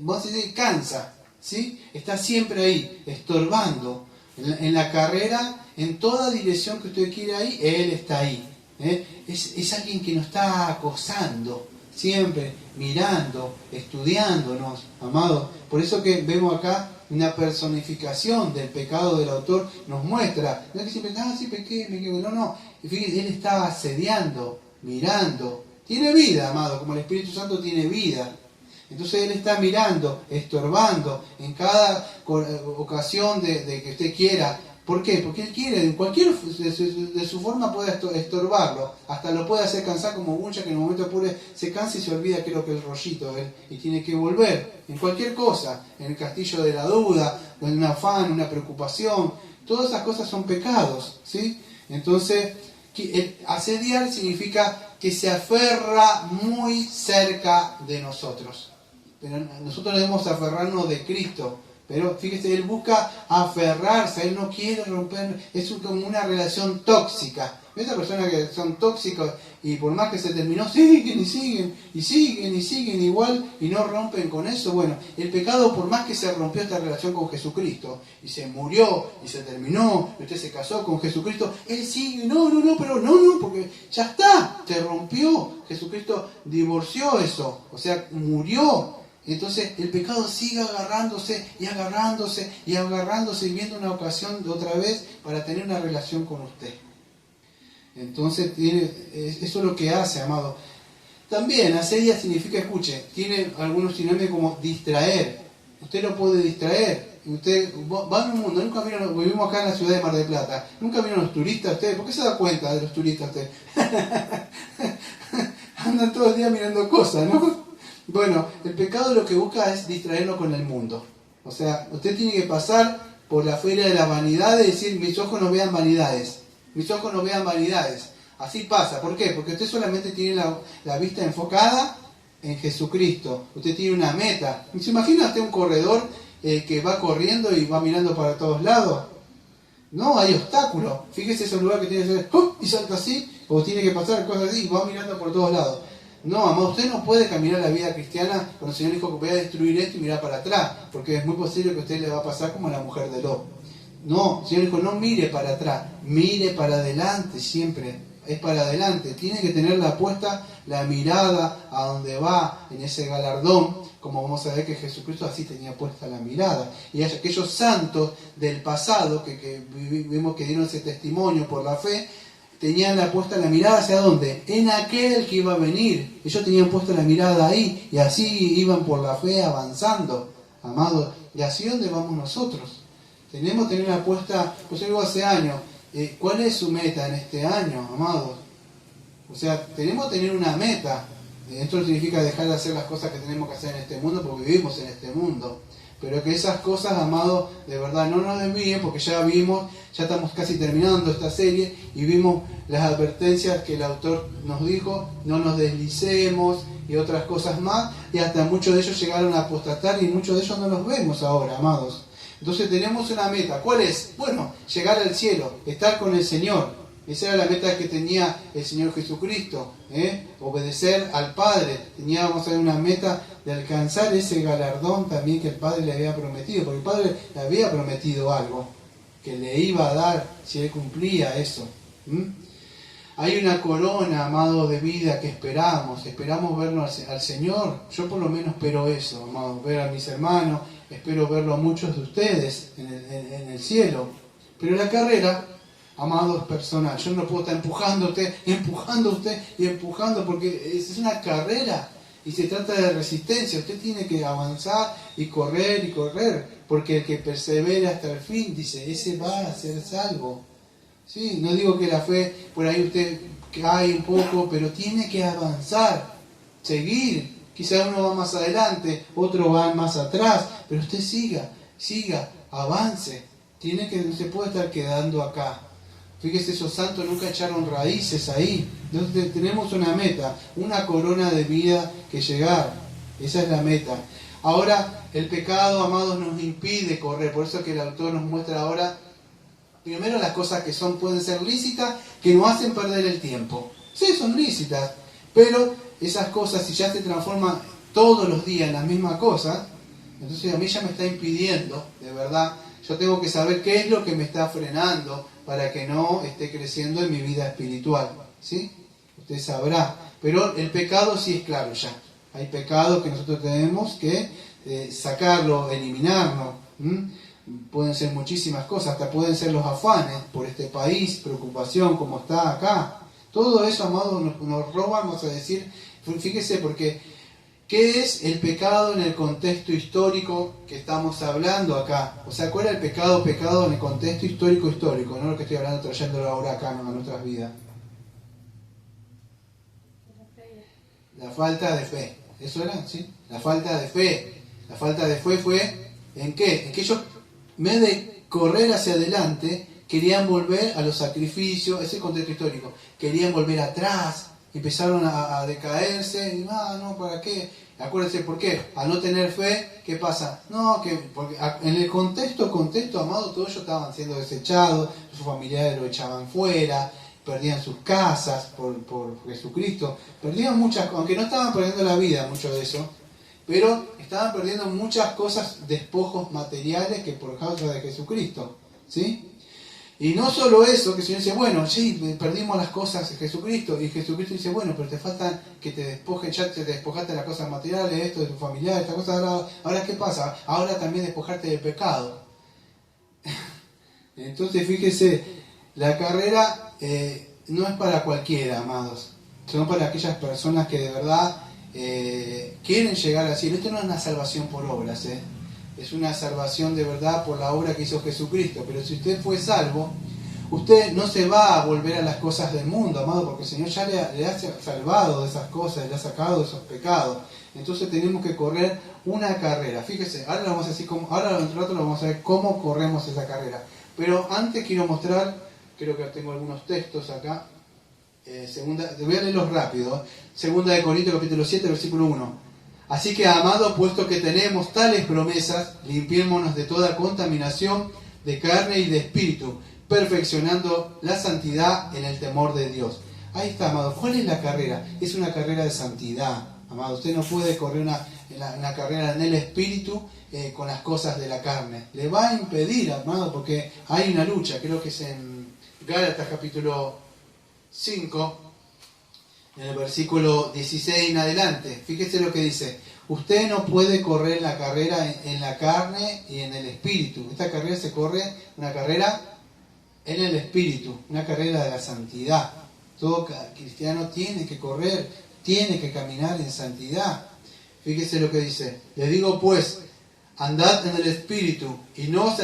Vamos a decir, cansa. ¿Sí? Está siempre ahí, estorbando. En la carrera, en toda dirección que usted quiera ir, Él está ahí. Es alguien que nos está acosando, siempre mirando, estudiándonos, amado. Por eso que vemos acá una personificación del pecado del autor, nos muestra. No es que siempre, sí, pequé, me equivoqué. No. Fíjense, Él está asediando, mirando. Tiene vida, amado, como el Espíritu Santo tiene vida. Entonces Él está mirando, estorbando en cada ocasión de que usted quiera. ¿Por qué? Porque Él quiere, en cualquier de su forma puede estorbarlo. Hasta lo puede hacer cansar como Buncha, que en un momento apure se cansa y se olvida creo que el rollito y tiene que volver. En cualquier cosa, en el castillo de la duda, en un afán, una preocupación. Todas esas cosas son pecados, ¿sí? Entonces, asediar significa que se aferra muy cerca de nosotros. Pero nosotros debemos aferrarnos de Cristo. Pero fíjese, Él busca aferrarse, Él no quiere romper, es como una relación tóxica. Esas personas que son tóxicas y por más que se terminó, siguen igual y no rompen con eso. Bueno, el pecado, por más que se rompió esta relación con Jesucristo y se murió y se terminó, y usted se casó con Jesucristo, Él sigue, pero porque ya está, se rompió. Jesucristo divorció eso, o sea, murió. Entonces el pecado sigue agarrándose y viendo una ocasión de otra vez para tener una relación con usted. Entonces eso es lo que hace, amado. También asedia significa, escuche, tiene algunos sinónimos como distraer. Usted lo puede distraer. Usted va en un mundo, nunca vieron, vivimos acá en la ciudad de Mar del Plata, nunca vieron los turistas ustedes. ¿Por qué se da cuenta de los turistas ustedes? Andan todo el día mirando cosas, ¿no? Bueno, el pecado lo que busca es distraernos con el mundo. O sea, usted tiene que pasar por la feria de la vanidad y decir, mis ojos no vean vanidades. Mis ojos no vean vanidades. Así pasa. ¿Por qué? Porque usted solamente tiene la vista enfocada en Jesucristo. Usted tiene una meta. ¿Se imagina usted un corredor que va corriendo y va mirando para todos lados? No, hay obstáculos. Fíjese ese lugar que tiene que hacer, y salta así, o tiene que pasar cosas así y va mirando por todos lados. No, amado, usted no puede caminar la vida cristiana cuando el Señor dijo que voy a destruir esto y mirar para atrás, porque es muy posible que a usted le va a pasar como a la mujer de Lot. No, el Señor dijo, no mire para atrás, mire para adelante siempre, es para adelante. Tiene que tener la mirada a donde va en ese galardón, como vamos a ver que Jesucristo así tenía puesta la mirada. Y aquellos santos del pasado que vimos que dieron ese testimonio por la fe, tenían puesta la mirada hacia dónde, en aquel que iba a venir. Ellos tenían puesta la mirada ahí y así iban por la fe avanzando, amados. Y así es donde vamos nosotros. Tenemos que tener la puesta, pues yo digo hace años, ¿cuál es su meta en este año, amados? O sea, tenemos que tener una meta. Esto no significa dejar de hacer las cosas que tenemos que hacer en este mundo, porque vivimos en este mundo. Pero que esas cosas, amados, de verdad no nos desvíen, porque ya estamos casi terminando esta serie y vimos las advertencias que el autor nos dijo, no nos deslicemos y otras cosas más, y hasta muchos de ellos llegaron a apostatar y muchos de ellos no los vemos ahora, amados. Entonces tenemos una meta. ¿Cuál es? Bueno, llegar al cielo, estar con el Señor. Esa era la meta que tenía el Señor Jesucristo, obedecer al Padre. Teníamos una meta de alcanzar ese galardón también que el Padre le había prometido, porque el Padre le había prometido algo que le iba a dar si Él cumplía eso. Hay una corona, amado, de vida que esperamos vernos al Señor. Yo por lo menos espero eso, amado, ver a mis hermanos, espero verlo a muchos de ustedes en el cielo. Pero la carrera, amado, es personal. Yo no puedo estar empujando a usted, porque es una carrera y se trata de resistencia. Usted tiene que avanzar y correr, porque el que persevera hasta el fin, dice, ese va a ser salvo. Sí, no digo que la fe, por ahí usted cae un poco, pero tiene que avanzar, seguir. Quizá uno va más adelante, otro va más atrás, pero usted siga, avance. No se puede estar quedando acá. Fíjese, esos santos nunca echaron raíces ahí. Entonces tenemos una meta, una corona de vida que llegar. Esa es la meta. Ahora, el pecado, amados, nos impide correr. Por eso que el autor nos muestra ahora, primero, las cosas que pueden ser lícitas, que nos hacen perder el tiempo. Sí, son lícitas, pero esas cosas, si ya se transforman todos los días en las mismas cosas, entonces a mí ya me está impidiendo, de verdad. Yo tengo que saber qué es lo que me está frenando para que no esté creciendo en mi vida espiritual. ¿Sí? Usted sabrá. Pero el pecado sí es claro ya. Hay pecados que nosotros tenemos que sacarlo, eliminarlo. Pueden ser muchísimas cosas, hasta pueden ser los afanes por este país, preocupación como está acá. Todo eso, amados, nos roba, vamos a decir, fíjese, porque ¿qué es el pecado en el contexto histórico que estamos hablando acá? O sea, ¿cuál es el pecado en el contexto histórico, no lo que estoy hablando trayéndolo ahora acá, ¿no? A nuestras vidas? La falta de fe. ¿Eso era? ¿Sí? La falta de fe. La falta de fe fue, ¿en qué? En que ellos, en vez de correr hacia adelante, querían volver a los sacrificios, ese es el contexto histórico, querían volver atrás, empezaron a decaerse, y no, ¿para qué? Acuérdense, ¿por qué? Al no tener fe, ¿qué pasa? No, porque en el contexto, amado, todos ellos estaban siendo desechados, sus familiares lo echaban fuera, perdían sus casas por Jesucristo, perdían muchas cosas, aunque no estaban perdiendo la vida, mucho de eso, pero estaban perdiendo muchas cosas, despojos materiales que por causa de Jesucristo, ¿sí? Y no solo eso, que el Señor dice, bueno, sí, perdimos las cosas de Jesucristo, y Jesucristo dice, bueno, pero te falta que te despojes, ya te despojaste de las cosas materiales, esto de tu familia, estas cosas, ahora ¿qué pasa? Ahora también despojarte del pecado. Entonces, fíjese, la carrera no es para cualquiera, amados, sino para aquellas personas que de verdad quieren llegar al cielo. Esto no es una salvación por obras, es una salvación de verdad por la obra que hizo Jesucristo. Pero si usted fue salvo, usted no se va a volver a las cosas del mundo, amado, porque el Señor ya le ha salvado de esas cosas, le ha sacado de esos pecados. Entonces tenemos que correr una carrera. Fíjese, ahora en un rato lo vamos a ver cómo corremos esa carrera. Pero antes quiero mostrar, creo que tengo algunos textos acá. Voy a leerlos rápido. Segunda de Corintios capítulo 7, versículo 1. Así que, amados, puesto que tenemos tales promesas, limpiémonos de toda contaminación de carne y de espíritu, perfeccionando la santidad en el temor de Dios. Ahí está, amado. ¿Cuál es la carrera? Es una carrera de santidad, amado. Usted no puede correr una carrera en el espíritu con las cosas de la carne. Le va a impedir, amado, porque hay una lucha. Creo que es en Gálatas capítulo 5, en el versículo 16 en adelante. Fíjese lo que dice. Usted no puede correr la carrera en la carne y en el espíritu. Esta carrera se corre, una carrera en el espíritu, una carrera de la santidad. Todo cristiano tiene que correr, tiene que caminar en santidad. Fíjese lo que dice. Le digo pues, andad en el espíritu y no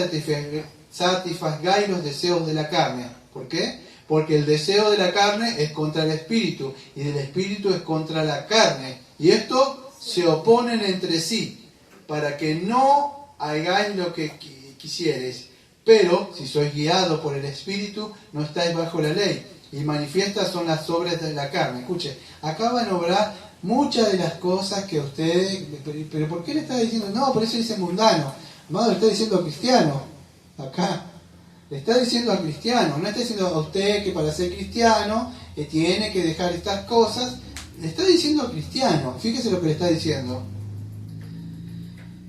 satisfagáis los deseos de la carne. ¿Por qué? Porque el deseo de la carne es contra el espíritu y del espíritu es contra la carne. Y esto se oponen entre sí, para que no hagáis lo que quisieres. Pero si sois guiados por el espíritu, no estáis bajo la ley. Y manifiestas son las obras de la carne. Escuche, acá van a obrar muchas de las cosas que ustedes... Pero ¿por qué le está diciendo? No, por eso dice mundano. Amado, le está diciendo cristiano. Acá. Le está diciendo al cristiano, no está diciendo a usted que para ser cristiano tiene que dejar estas cosas. Le está diciendo al cristiano, fíjese lo que le está diciendo.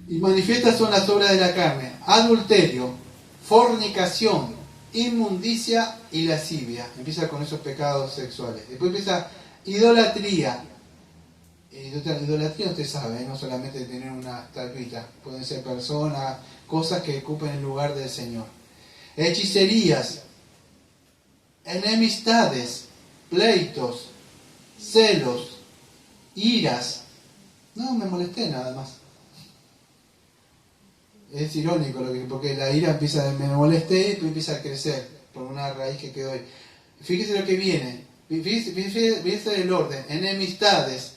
Y manifiestas son las obras de la carne: adulterio, fornicación, inmundicia y lascivia. Empieza con esos pecados sexuales. Después empieza idolatría. Idolatría usted sabe, no solamente tener una estatuita, pueden ser personas, cosas que ocupen el lugar del Señor. Hechicerías, enemistades, pleitos, celos, iras. No me molesté nada más. Es irónico porque la ira empieza, me molesté y empieza a crecer por una raíz que quedó ahí. Fíjese lo que viene. Fíjese el orden. Enemistades,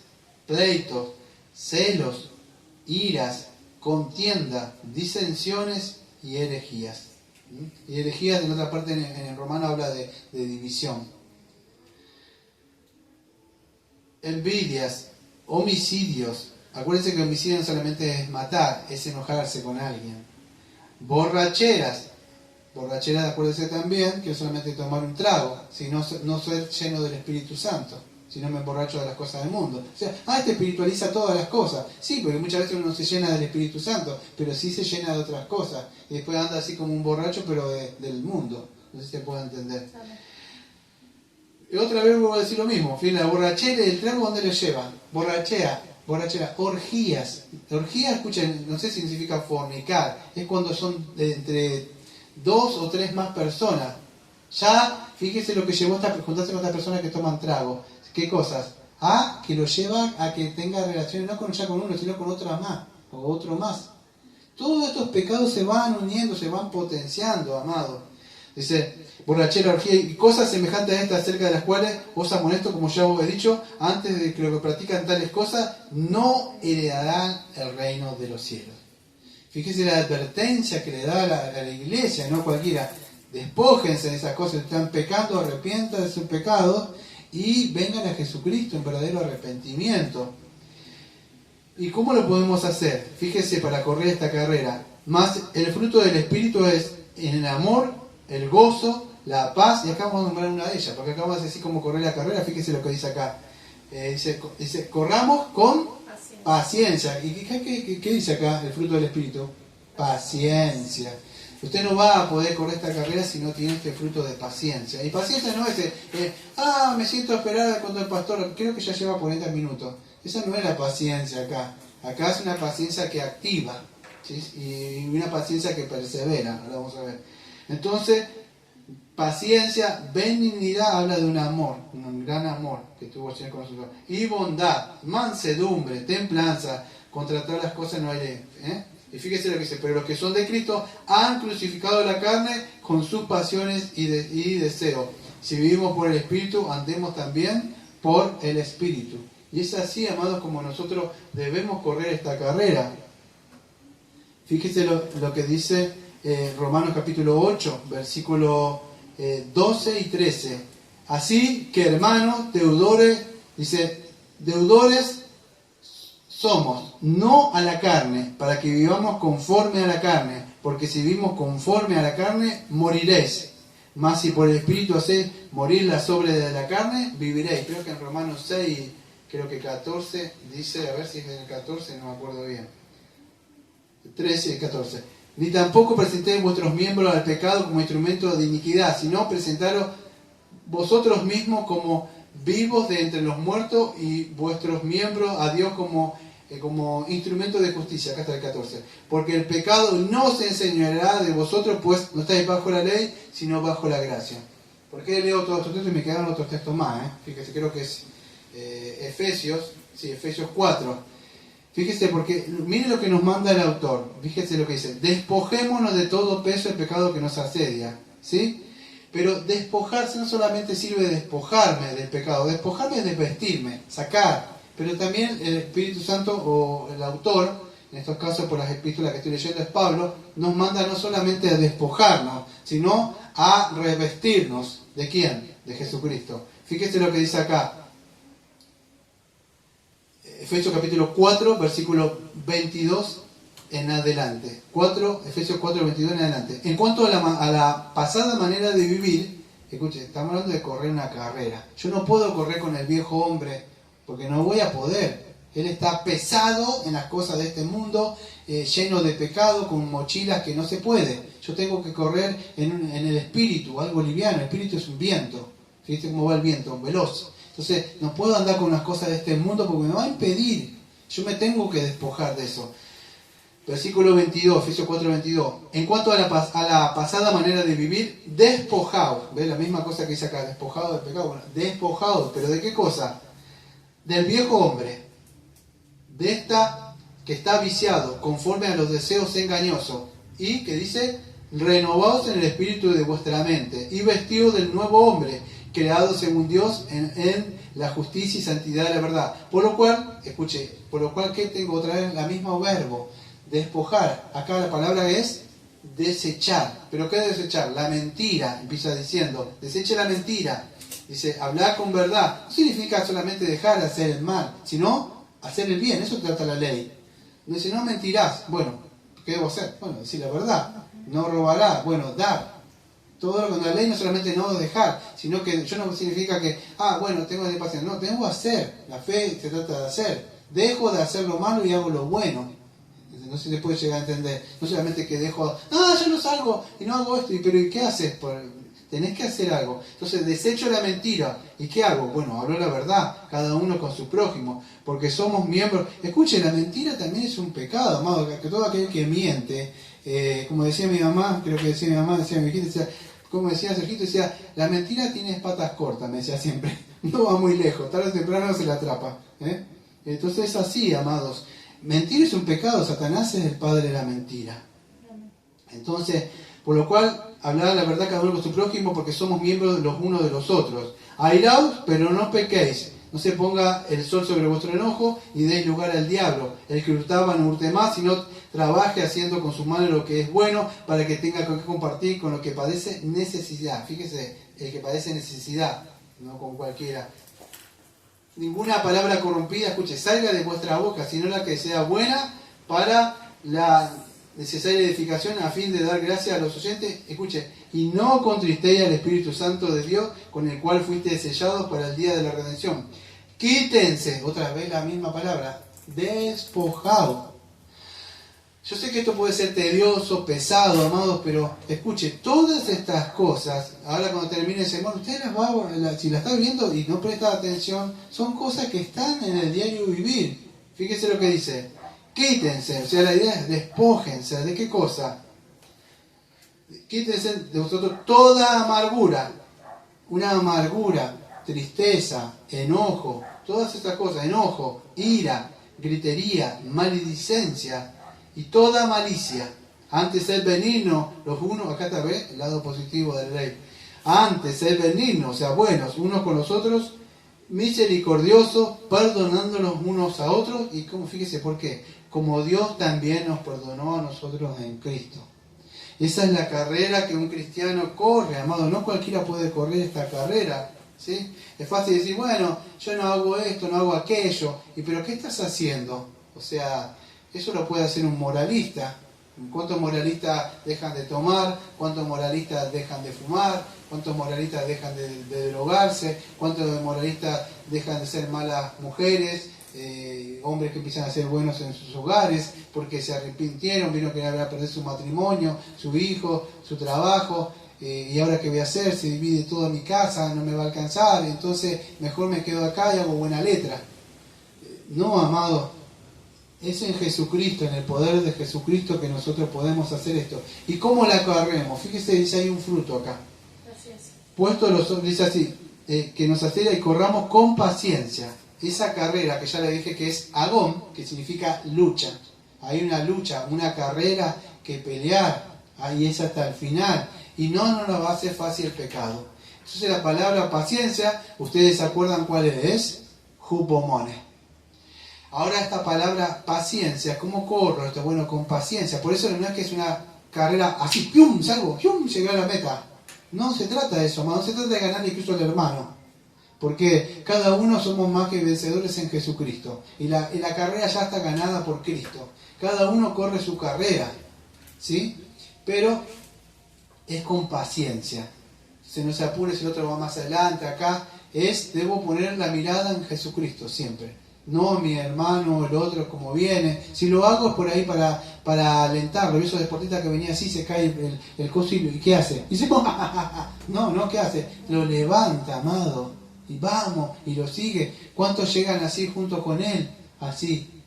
pleitos, celos, iras, contienda, disensiones y herejías. Y herejías, en otra parte en el Romano, habla de división. Envidias, homicidios. Acuérdense que homicidio no solamente es matar, es enojarse con alguien. Borracheras. Borracheras, acuérdense también que no solamente tomar un trago, sino no ser lleno del Espíritu Santo, sino me emborracho de las cosas del mundo. O sea, este espiritualiza todas las cosas. Sí, porque muchas veces uno se llena del Espíritu Santo, pero sí se llena de otras cosas. Y después anda así como un borracho, pero del mundo. No sé si se puede entender. Y otra vez vuelvo a decir lo mismo. Fíjense, la borrachera y el trago, ¿dónde le llevan? Borrachera, orgías. Orgías, escuchen, no sé si significa fornicar. Es cuando son entre 2 o 3 más personas. Ya, fíjese lo que llevó a juntarse con estas personas que toman trago. ¿Qué cosas? Que lo lleva a que tenga relaciones no ya con uno, sino con otra más, o otro más. Todos estos pecados se van uniendo, se van potenciando, amado. Dice, borrachera, orgía y cosas semejantes a estas, acerca de las cuales os amonesto, como ya os he dicho, antes de que los que practican tales cosas no heredarán el reino de los cielos. Fíjese la advertencia que le da a la iglesia, no cualquiera. Despójense de esas cosas, están pecando, arrepientan de sus pecados y vengan a Jesucristo en verdadero arrepentimiento. ¿Y cómo lo podemos hacer? Fíjese, para correr esta carrera. Más el fruto del Espíritu es en el amor, el gozo, la paz, y acá vamos a nombrar una de ellas, porque acá vamos a decir cómo correr la carrera. Fíjese lo que dice acá. Dice, corramos con paciencia. ¿Y qué dice acá el fruto del Espíritu? Paciencia. Usted no va a poder correr esta carrera si no tiene este fruto de paciencia. Y paciencia no es, me siento a esperar cuando el pastor, creo que ya lleva 40 minutos. Esa no es la paciencia acá. Acá es una paciencia que activa, ¿sí? Y una paciencia que persevera. Ahora vamos a ver. Entonces, paciencia, benignidad, habla de un amor, un gran amor que tuvo el Señor con nosotros. Y bondad, mansedumbre, templanza, contra todas las cosas no hay ley. Y fíjese lo que dice, pero los que son de Cristo han crucificado la carne con sus pasiones y deseos. Si vivimos por el Espíritu, andemos también por el Espíritu. Y es así, amados, como nosotros debemos correr esta carrera. Fíjese lo que dice Romanos capítulo 8, versículo 12 y 13. Así que, hermanos, deudores somos, no a la carne, para que vivamos conforme a la carne, porque si vivimos conforme a la carne, moriréis. Mas si por el Espíritu hacéis morir las obras de la carne, viviréis. Creo que en Romanos 6, creo que 14, dice, a ver si es en el 14, no me acuerdo bien. 13 y 14. Ni tampoco presentéis vuestros miembros al pecado como instrumento de iniquidad, sino presentaros vosotros mismos como vivos de entre los muertos y vuestros miembros a Dios como instrumento de justicia. Acá está el 14. Porque el pecado no se enseñará de vosotros, pues no estáis bajo la ley, sino bajo la gracia. ¿Por qué leo todos estos textos y me quedan otros textos más? Fíjese, creo que es Efesios 4. Fíjese, porque miren lo que nos manda el autor. Fíjese lo que dice: despojémonos de todo peso del pecado que nos asedia, ¿sí? Pero despojarse no solamente sirve de despojarme del pecado, despojarme es desvestirme, sacar. Pero también el Espíritu Santo o el autor, en estos casos por las epístolas que estoy leyendo es Pablo, nos manda no solamente a despojarnos, sino a revestirnos. ¿De quién? De Jesucristo. Fíjese lo que dice acá. Efesios capítulo 4, versículo 22 en adelante. Efesios 4, 22 en adelante. En cuanto a la pasada manera de vivir, escuche, estamos hablando de correr una carrera. Yo no puedo correr con el viejo hombre, porque no voy a poder. Él está pesado en las cosas de este mundo, lleno de pecado, con mochilas que no se puede. Yo tengo que correr en el espíritu, algo liviano. El espíritu es un viento. Fíjate cómo va el viento, veloz. Entonces, no puedo andar con las cosas de este mundo porque me va a impedir. Yo me tengo que despojar de eso. Versículo 22, Efesios 4, 22. En cuanto a la pasada manera de vivir, despojados. ¿Ves? La misma cosa que dice acá, despojado del pecado. Bueno, despojados, ¿pero de qué cosa? Del viejo hombre. De esta que está viciado, conforme a los deseos engañosos. Y que dice, renovados en el espíritu de vuestra mente. Y vestidos del nuevo hombre, creado según Dios en la justicia y santidad de la verdad. Por lo cual, escuche, ¿qué tengo otra vez? El mismo verbo, despojar. Acá la palabra es desechar. ¿Pero qué desechar? La mentira, empieza diciendo. Deseche la mentira. Dice, hablar con verdad. No significa solamente dejar de hacer el mal, sino hacer el bien. Eso trata la ley. Dice, no mentirás. Bueno, ¿qué debo hacer? Bueno, decir la verdad. No robarás. Bueno, dar. Todo lo que la ley no solamente no dejar, sino que yo no significa que, bueno, tengo que pasar. No, tengo que hacer. La fe se trata de hacer. Dejo de hacer lo malo y hago lo bueno. No se le puede llegar a entender. No solamente que dejo, yo no salgo y no hago esto. Pero ¿y qué haces? Tenés que hacer algo. Entonces desecho la mentira. ¿Y qué hago? Bueno, hablo la verdad, cada uno con su prójimo, porque somos miembros. Escuchen, la mentira también es un pecado, amado, que todo aquel que miente, como decía mi mamá, creo que decía mi mamá, decía mi hijita, decía, como decía Sergito, decía, la mentira tiene patas cortas, me decía siempre, no va muy lejos, tarde o temprano se la atrapa. Entonces es así, amados. Mentir es un pecado, Satanás es el padre de la mentira. Entonces, por lo cual, hablar la verdad cada uno con su prójimo, porque somos miembros los unos de los otros. Airaos, pero no pequéis. No se ponga el sol sobre vuestro enojo y deis lugar al diablo. El que hurtaba no hurte más, sino trabaje haciendo con su mano lo que es bueno, para que tenga con qué compartir con lo que padece necesidad. Fíjese, el que padece necesidad, no con cualquiera. Ninguna palabra corrompida, escuche, salga de vuestra boca, sino la que sea buena para la necesaria edificación, a fin de dar gracia a los oyentes. Escuche, y no contristéis al Espíritu Santo de Dios, con el cual fuiste sellados para el día de la redención. Quítense, otra vez la misma palabra, despojado. Yo sé que esto puede ser tedioso, pesado, amados, pero escuche, todas estas cosas, ahora cuando termine ese sermón, usted si la está viendo y no presta atención, son cosas que están en el diario vivir. Fíjese lo que dice, quítense, o sea, la idea es despójense. ¿De qué cosa? Quítense de vosotros toda amargura, una amargura, tristeza, enojo, todas estas cosas, enojo, ira, gritería, maledicencia y toda malicia. Antes ser benigno, los unos, acá está, ¿ve? El lado positivo de la ley. Antes ser benigno, o sea, buenos unos con los otros, misericordiosos, perdonándonos unos a otros, y como fíjese por qué, como Dios también nos perdonó a nosotros en Cristo. Esa es la carrera que un cristiano corre, amado. No cualquiera puede correr esta carrera, ¿sí? Es fácil decir, bueno, yo no hago esto, no hago aquello, pero ¿qué estás haciendo? O sea, eso lo puede hacer un moralista. ¿Cuántos moralistas dejan de tomar? ¿Cuántos moralistas dejan de fumar? ¿Cuántos moralistas dejan de drogarse? ¿Cuántos moralistas dejan de ser malas mujeres? Hombres que empiezan a ser buenos en sus hogares porque se arrepintieron, vieron que iban a perder su matrimonio, su hijo, su trabajo, y ahora qué voy a hacer, se divide toda mi casa, no me va a alcanzar, entonces mejor me quedo acá y hago buena letra. No, amado, es en Jesucristo, en el poder de Jesucristo que nosotros podemos hacer esto. ¿Y cómo la corremos? Fíjese, dice, hay un fruto acá. Puesto los ojos, dice así, que nos acelera y corramos con paciencia esa carrera que ya le dije que es agón, que significa lucha. Hay una lucha, una carrera que pelear, ahí es hasta el final, y no nos va a hacer fácil el pecado. Entonces la palabra paciencia, ¿ustedes se acuerdan cuál es? Hupomone. Ahora esta palabra paciencia, ¿cómo corro esto? Bueno, con paciencia. Por eso no es que es una carrera así, ¡pium!, salgo, ¡pium!, llegué a la meta. No se trata de eso, no se trata de ganar incluso al hermano. Porque cada uno somos más que vencedores en Jesucristo. Y la carrera ya está ganada por Cristo. Cada uno corre su carrera, ¿sí? Pero es con paciencia. Se no se apure si el otro va más adelante, acá. Debo poner la mirada en Jesucristo siempre. No mi hermano o el otro como viene. Si lo hago es por ahí para alentarlo. Vi esos deportistas que venía así, se cae el coso y ¿qué hace? Y dice, no, ¿qué hace? Lo levanta, amado. Y vamos, y lo sigue. ¿Cuántos llegan así junto con él? Así.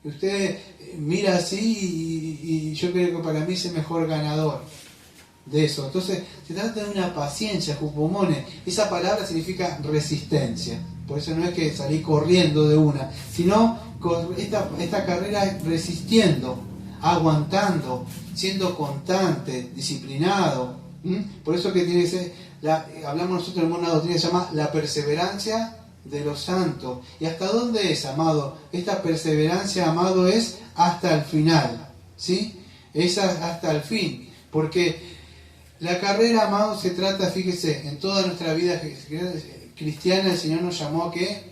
Y usted mira así y yo creo que para mí es el mejor ganador de eso. Entonces, se trata de una paciencia, Hupomone. Esa palabra significa resistencia. Por eso no es que salir corriendo de una, sino esta carrera es resistiendo, aguantando, siendo constante, disciplinado. Por eso que tiene que ser... hablamos nosotros en una doctrina que se llama la perseverancia de los santos. ¿Y hasta dónde es, amado? Esta perseverancia, amado, es hasta el final, ¿sí? es hasta el fin, porque la carrera, amados, se trata, fíjese, en toda nuestra vida cristiana el Señor nos llamó a que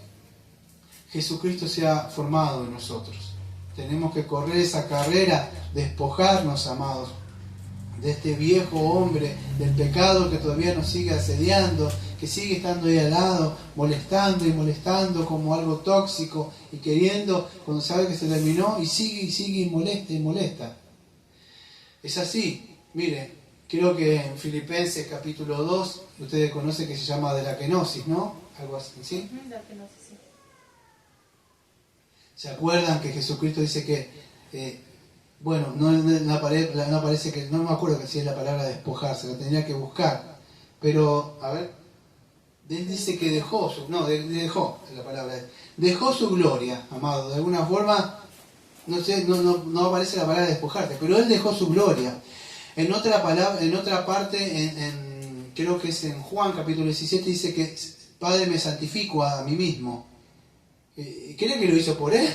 Jesucristo sea formado en nosotros. Tenemos que correr esa carrera, despojarnos, amados, de este viejo hombre, del pecado que todavía nos sigue asediando, que sigue estando ahí al lado, molestando y molestando como algo tóxico y queriendo, cuando sabe que se terminó, y sigue y molesta. Es así, mire, creo que en Filipenses capítulo 2, ustedes conocen que se llama de la kenosis, ¿no? Algo así, ¿sí? La kenosis, sí. ¿Se acuerdan que Jesucristo dice que, bueno, no aparece que, no me acuerdo que si es la palabra despojarse, la tendría que buscar, pero, a ver, él dice que dejó su gloria, amado, de alguna forma, no sé, no aparece la palabra despojarte, pero él dejó su gloria. En otra parte, creo que es en Juan capítulo 17, dice que Padre, me santifico a mí mismo. ¿Cree que lo hizo por él?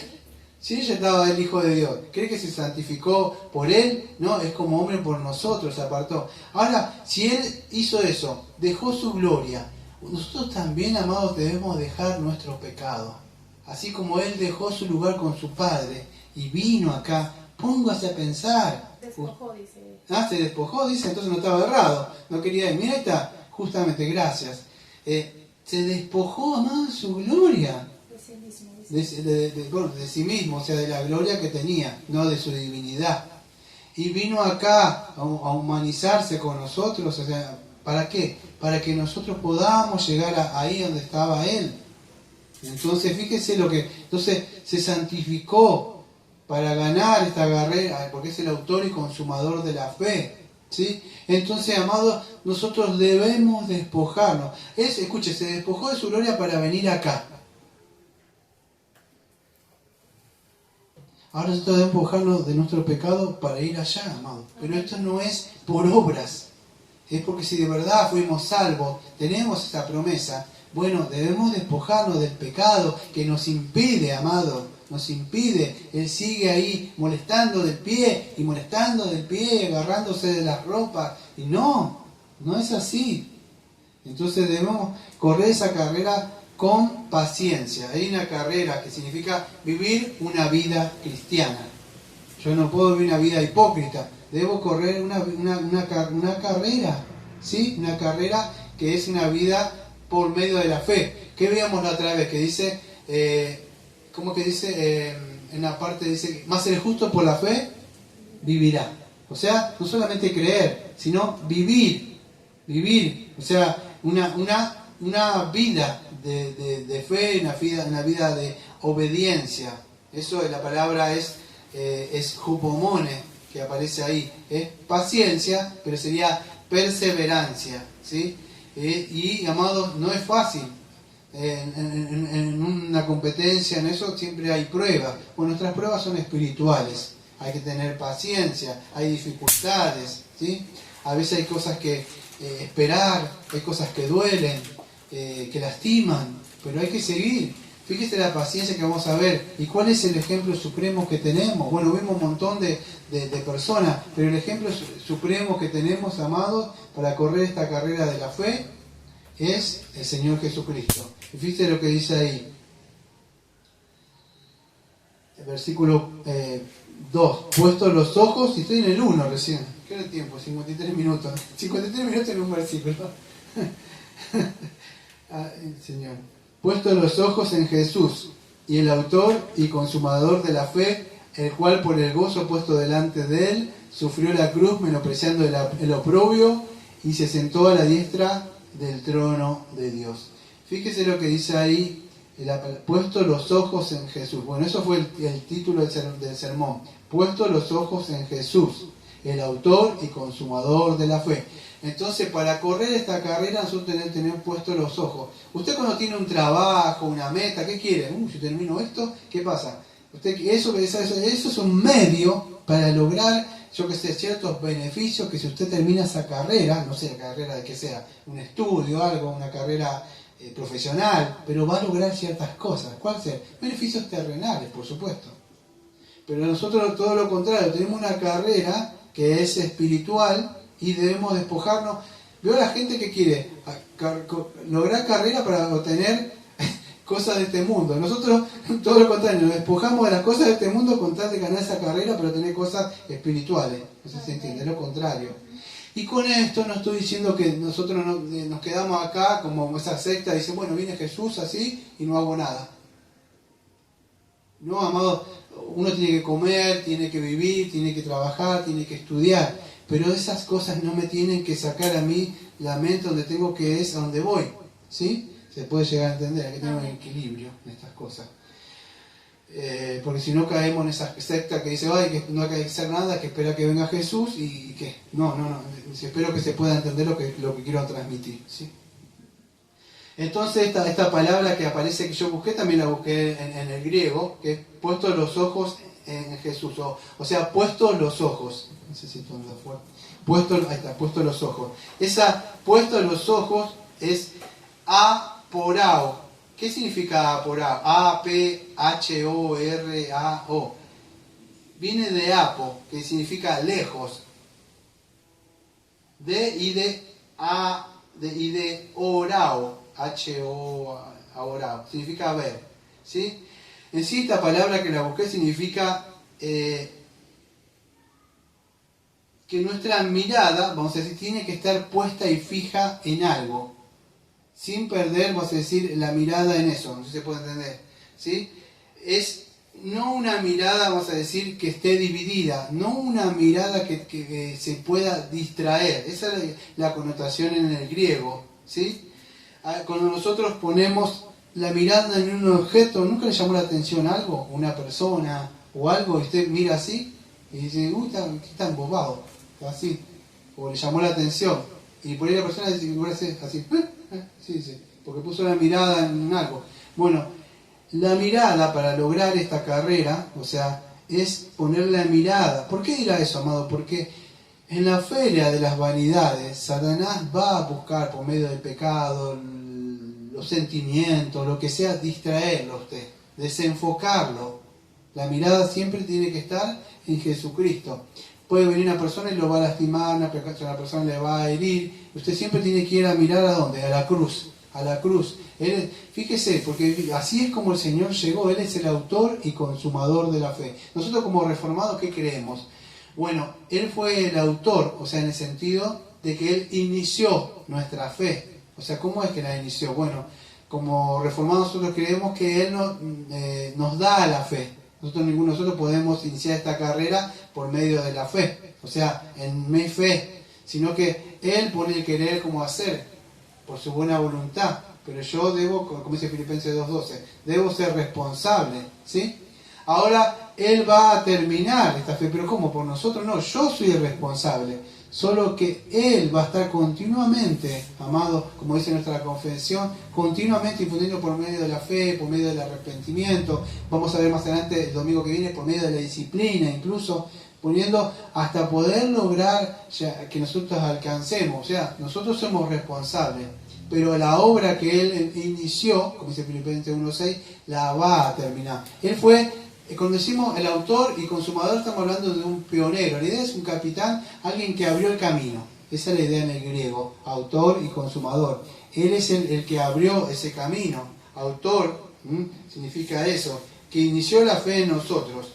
Si ella estaba el Hijo de Dios, ¿cree que se santificó por él? No, es como hombre por nosotros, se apartó. Ahora, si él hizo eso, dejó su gloria, nosotros también, amados, debemos dejar nuestro pecado. Así como él dejó su lugar con su Padre y vino acá, póngase a pensar. Despojó, dice. Se despojó, dice, entonces no estaba errado. No quería ir. Mira, ahí está, justamente, gracias. Se despojó, amado, su gloria. De sí mismo, o sea, de la gloria que tenía, no de su divinidad. Y vino acá a humanizarse con nosotros, o sea, ¿para qué? Para que nosotros podamos llegar ahí donde estaba Él. Entonces, fíjese entonces se santificó para ganar esta carrera, porque es el autor y consumador de la fe. ¿Sí? Entonces, amados, nosotros debemos despojarnos. Escuche, se despojó de su gloria para venir acá. Ahora nosotros debemos despojarnos de nuestro pecado para ir allá, amados. Pero esto no es por obras. Es porque si de verdad fuimos salvos, tenemos esa promesa, bueno, debemos despojarnos del pecado que nos impide, amado, nos impide. Él sigue ahí molestando del pie, agarrándose de las ropas. Y no es así. Entonces debemos correr esa carrera con paciencia. Hay una carrera que significa vivir una vida cristiana. Yo no puedo vivir una vida hipócrita. Debo correr una carrera, ¿sí? Una carrera que es una vida por medio de la fe. ¿Qué veíamos la otra vez? Que dice, ¿cómo que dice? En la parte dice, más el justo por la fe vivirá. O sea, no solamente creer, sino vivir. O sea, una vida de fe, una vida de obediencia. Eso, la palabra es hupomone, que aparece ahí. Es paciencia, pero sería perseverancia, ¿sí? Y, amados, no es fácil. En una competencia, en eso siempre hay pruebas. Bueno, nuestras pruebas son espirituales. Hay que tener paciencia, hay dificultades, ¿sí? A veces hay cosas que esperar, hay cosas que duelen, que lastiman, pero hay que seguir. Fíjese la paciencia que vamos a ver. ¿Y cuál es el ejemplo supremo que tenemos? Bueno, vimos un montón de personas, pero el ejemplo supremo que tenemos, amados, para correr esta carrera de la fe, es el Señor Jesucristo. Y fíjese lo que dice ahí. El versículo 2. Puesto los ojos, y estoy en el 1 recién. ¿Qué hora el tiempo? 53 minutos. 53 minutos en un versículo. Señor. Puesto los ojos en Jesús, y el autor y consumador de la fe, el cual por el gozo puesto delante de él, sufrió la cruz, menospreciando el oprobio, y se sentó a la diestra del trono de Dios. Fíjese lo que dice ahí, puesto los ojos en Jesús. Bueno, eso fue el título del sermón. Puesto los ojos en Jesús, el autor y consumador de la fe. Entonces, para correr esta carrera, nosotros tenemos que tener puestos los ojos. Usted cuando tiene un trabajo, una meta, ¿qué quiere? Si termino esto, ¿qué pasa? Eso es un medio para lograr, yo que sé, ciertos beneficios que si usted termina esa carrera, no sé, la carrera de que sea un estudio, algo, una carrera profesional, pero va a lograr ciertas cosas. ¿Cuáles son? Beneficios terrenales, por supuesto. Pero nosotros todo lo contrario, tenemos una carrera que es espiritual y debemos despojarnos. Veo a la gente que quiere lograr carrera para obtener cosas de este mundo. Nosotros todo lo contrario, nos despojamos de las cosas de este mundo con tal de ganar esa carrera para tener cosas espirituales. No sé si se entiende, lo contrario. Y con esto no estoy diciendo que nosotros nos quedamos acá como esa secta, dice, bueno, viene Jesús así y no hago nada. No, amado, uno tiene que comer, tiene que vivir, tiene que trabajar, tiene que estudiar, pero esas cosas no me tienen que sacar a mí la mente donde tengo que es a donde voy, ¿sí? Se puede llegar a entender, hay que tener un equilibrio en estas cosas. Porque si no caemos en esa secta que dice, ay, que no hay que hacer nada, que espera que venga Jesús y que no, espero que se pueda entender lo que quiero transmitir, ¿sí? Entonces esta palabra que aparece, que yo busqué, también la busqué en el griego, que es puesto los ojos en Jesús, o sea, puesto los ojos, necesito andar fuerte, ahí está, puesto los ojos. Esa puesto los ojos es aporao. ¿Qué significa aporao? A-P-H-O-R-A-O. Viene de apo, que significa lejos. De orao. H-O-orao. Significa ver. ¿Sí? En sí, esta palabra que la busqué significa que nuestra mirada, vamos a decir, tiene que estar puesta y fija en algo. Sin perder, vamos a decir, la mirada en eso. No sé si se puede entender. ¿Sí? Es no una mirada, vamos a decir, que esté dividida. No una mirada que se pueda distraer. Esa es la connotación en el griego. ¿Sí? Cuando nosotros ponemos la mirada en un objeto, ¿nunca le llamó la atención algo? Una persona o algo, y usted mira así y dice, uy, está embobado, así, o le llamó la atención, y por ahí la persona dice, así, sí, porque puso la mirada en algo. Bueno, la mirada para lograr esta carrera, o sea, es poner la mirada. ¿Por qué dirá eso, amado? Porque en la feria de las vanidades, Satanás va a buscar por medio del pecado, los sentimientos, lo que sea, distraerlo a usted, desenfocarlo. La mirada siempre tiene que estar en Jesucristo. Puede venir una persona y lo va a lastimar, una persona le va a herir. Usted siempre tiene que ir a mirar a dónde, a la cruz. A la cruz. Fíjese, porque así es como el Señor llegó. Él es el autor y consumador de la fe. Nosotros como reformados, ¿qué creemos? Bueno, Él fue el autor, o sea, en el sentido de que Él inició nuestra fe. O sea, ¿cómo es que la inició? Bueno, como reformados nosotros creemos que Él nos da la fe. Ninguno de nosotros podemos iniciar esta carrera por medio de la fe. O sea, en mi fe. Sino que Él pone el querer como hacer, por su buena voluntad. Pero yo debo, como dice Filipenses 2:12, debo ser responsable, ¿sí? Ahora Él va a terminar esta fe, pero ¿cómo? Por nosotros no, yo soy el responsable. Solo que Él va a estar continuamente, amado, como dice nuestra confesión, continuamente infundiendo por medio de la fe, por medio del arrepentimiento. Vamos a ver más adelante el domingo que viene, por medio de la disciplina, incluso poniendo hasta poder lograr que nosotros alcancemos. O sea, nosotros somos responsables, pero la obra que Él inició, como dice Filipenses 1:6, la va a terminar. Él fue, cuando decimos el autor y consumador, estamos hablando de un pionero. La idea es un capitán, alguien que abrió el camino. Esa es la idea en el griego, autor y consumador. Él es el que abrió ese camino. Autor significa eso, que inició la fe en nosotros.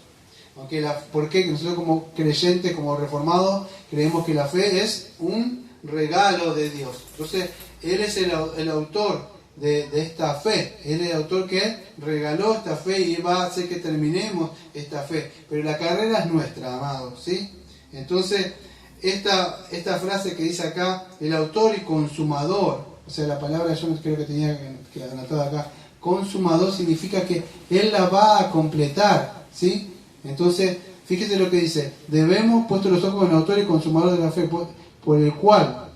Porque nosotros como creyentes, como reformados, creemos que la fe es un regalo de Dios. Entonces, Él es el autor de esta fe. Él es el autor que regaló esta fe y va a hacer que terminemos esta fe. Pero la carrera es nuestra, amados, ¿sí? Entonces, esta frase que dice acá, el autor y consumador, o sea, la palabra yo creo que tenía que anotar acá, consumador significa que Él la va a completar, ¿sí? Entonces, fíjese lo que dice, debemos, puesto los ojos en el autor y consumador de la fe, por el cual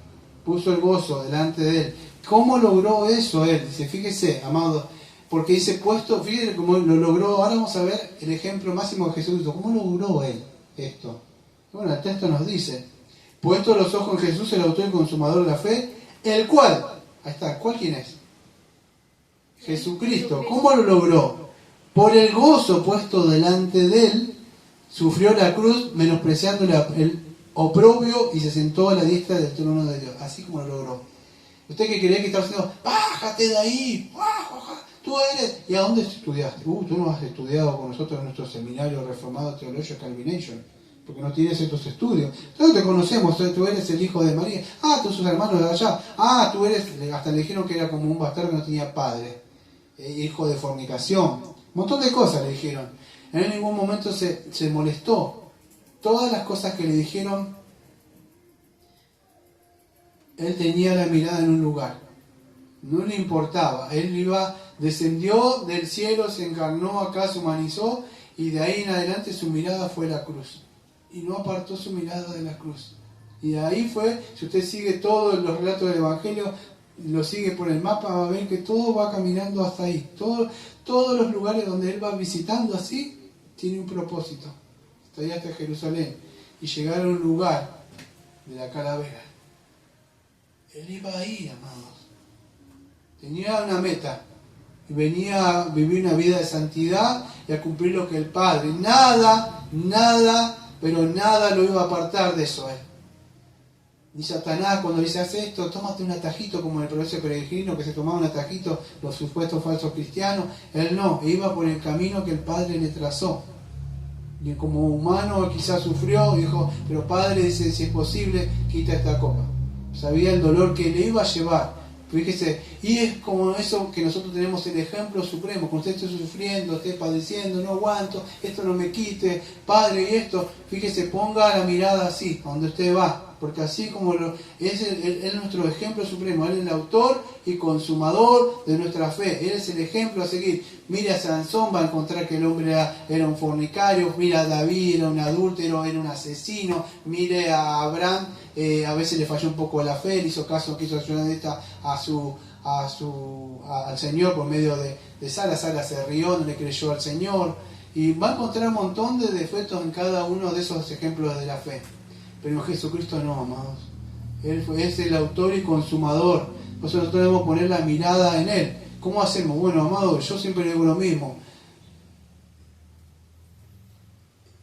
puso el gozo delante de Él. ¿Cómo logró eso Él? Dice, fíjese, amado, porque dice puesto, fíjese cómo lo logró. Ahora vamos a ver el ejemplo máximo de Jesucristo. ¿Cómo logró Él esto? Bueno, el texto nos dice, puesto los ojos en Jesús, el autor y consumador de la fe, el cual, ahí está, ¿cuál quién es? Jesucristo. ¿Cómo lo logró? Por el gozo puesto delante de Él, sufrió la cruz menospreciando el oprobio y se sentó a la diestra del trono de Dios. Así como lo logró. Usted que creía que estaba diciendo, bájate de ahí, tú eres. ¿Y a dónde estudiaste? Tú no has estudiado con nosotros en nuestro seminario reformado Theological Calvination, porque no tienes estos estudios. Todos te conocemos, tú eres el hijo de María. Todos sus hermanos de allá. Tú eres, hasta le dijeron que era como un bastardo que no tenía padre, hijo de fornicación. Un montón de cosas le dijeron. En ningún momento se molestó. Todas las cosas que le dijeron, él tenía la mirada en un lugar. No le importaba. Él descendió del cielo, se encarnó acá, se humanizó, y de ahí en adelante su mirada fue la cruz. Y no apartó su mirada de la cruz. Y de ahí fue, si usted sigue todos los relatos del Evangelio, lo sigue por el mapa, va a ver que todo va caminando hasta ahí. Todos los lugares donde él va visitando así, tiene un propósito. Hasta allá, hasta Jerusalén. Y llegar a un lugar de la calavera. Él iba ahí, amados. Tenía una meta. Y venía a vivir una vida de santidad y a cumplir lo que el Padre. Nada, pero nada lo iba a apartar de eso a él. Ni Satanás, cuando dice, hace esto, tómate un atajito, como en el proverbio peregrino, que se tomaba un atajito los supuestos falsos cristianos. Él no, iba por el camino que el Padre le trazó. Y como humano quizás sufrió, dijo, pero Padre, dice, si es posible, quita esta copa. Sabía el dolor que le iba a llevar. Fíjese, y es como eso que nosotros tenemos el ejemplo supremo. Cuando usted esté sufriendo, esté padeciendo, no aguanto, esto no me quite, Padre, y esto, fíjese, ponga la mirada así, donde usted va. Porque así como él es nuestro ejemplo supremo, Él es el autor y consumador de nuestra fe. Él es el ejemplo a seguir. Mire a Sansón, va a encontrar que el hombre era un fornicario. Mire a David, era un adúltero, era un asesino. Mire a Abraham, a veces le falló un poco la fe, le hizo caso, quiso ayudar al Señor por medio de Sara. Sara se rió, no le creyó al Señor. Y va a encontrar un montón de defectos en cada uno de esos ejemplos de la fe. Pero Jesucristo no, amados. Él es el autor y consumador. Nosotros debemos poner la mirada en Él. ¿Cómo hacemos? Bueno, amados, yo siempre digo lo mismo.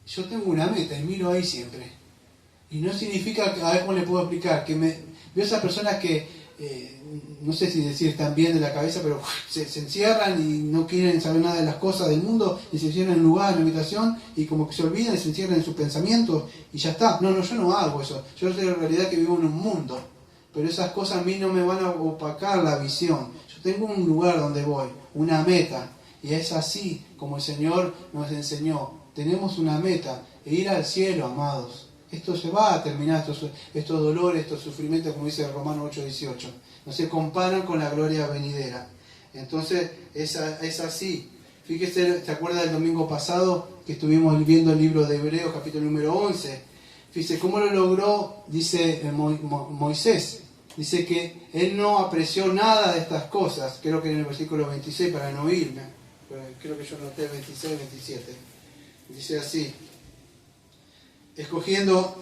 Yo tengo una meta y miro ahí siempre. Y no significa, a ver cómo le puedo explicar, que veo esas personas que, no sé si decir están bien de la cabeza, pero se encierran y no quieren saber nada de las cosas del mundo y se encierran en un lugar, en una habitación y como que se olvidan y se encierran en sus pensamientos y ya está. No, yo no hago eso. Yo sé en realidad que vivo en un mundo, pero esas cosas a mí no me van a opacar la visión. Yo tengo un lugar donde voy, una meta, y es así como el Señor nos enseñó. Tenemos una meta, ir al cielo, amados. Esto se va a terminar, estos dolores, estos sufrimientos, como dice Romanos 8:18. No se comparan con la gloria venidera. Entonces, es así. Fíjese, ¿se acuerda del domingo pasado que estuvimos viendo el libro de Hebreos, capítulo número 11? Fíjese, ¿cómo lo logró? Dice Moisés. Dice que él no apreció nada de estas cosas. Creo que en el versículo 26, para no irme. Creo que yo noté 26, 27. Dice así. Escogiendo,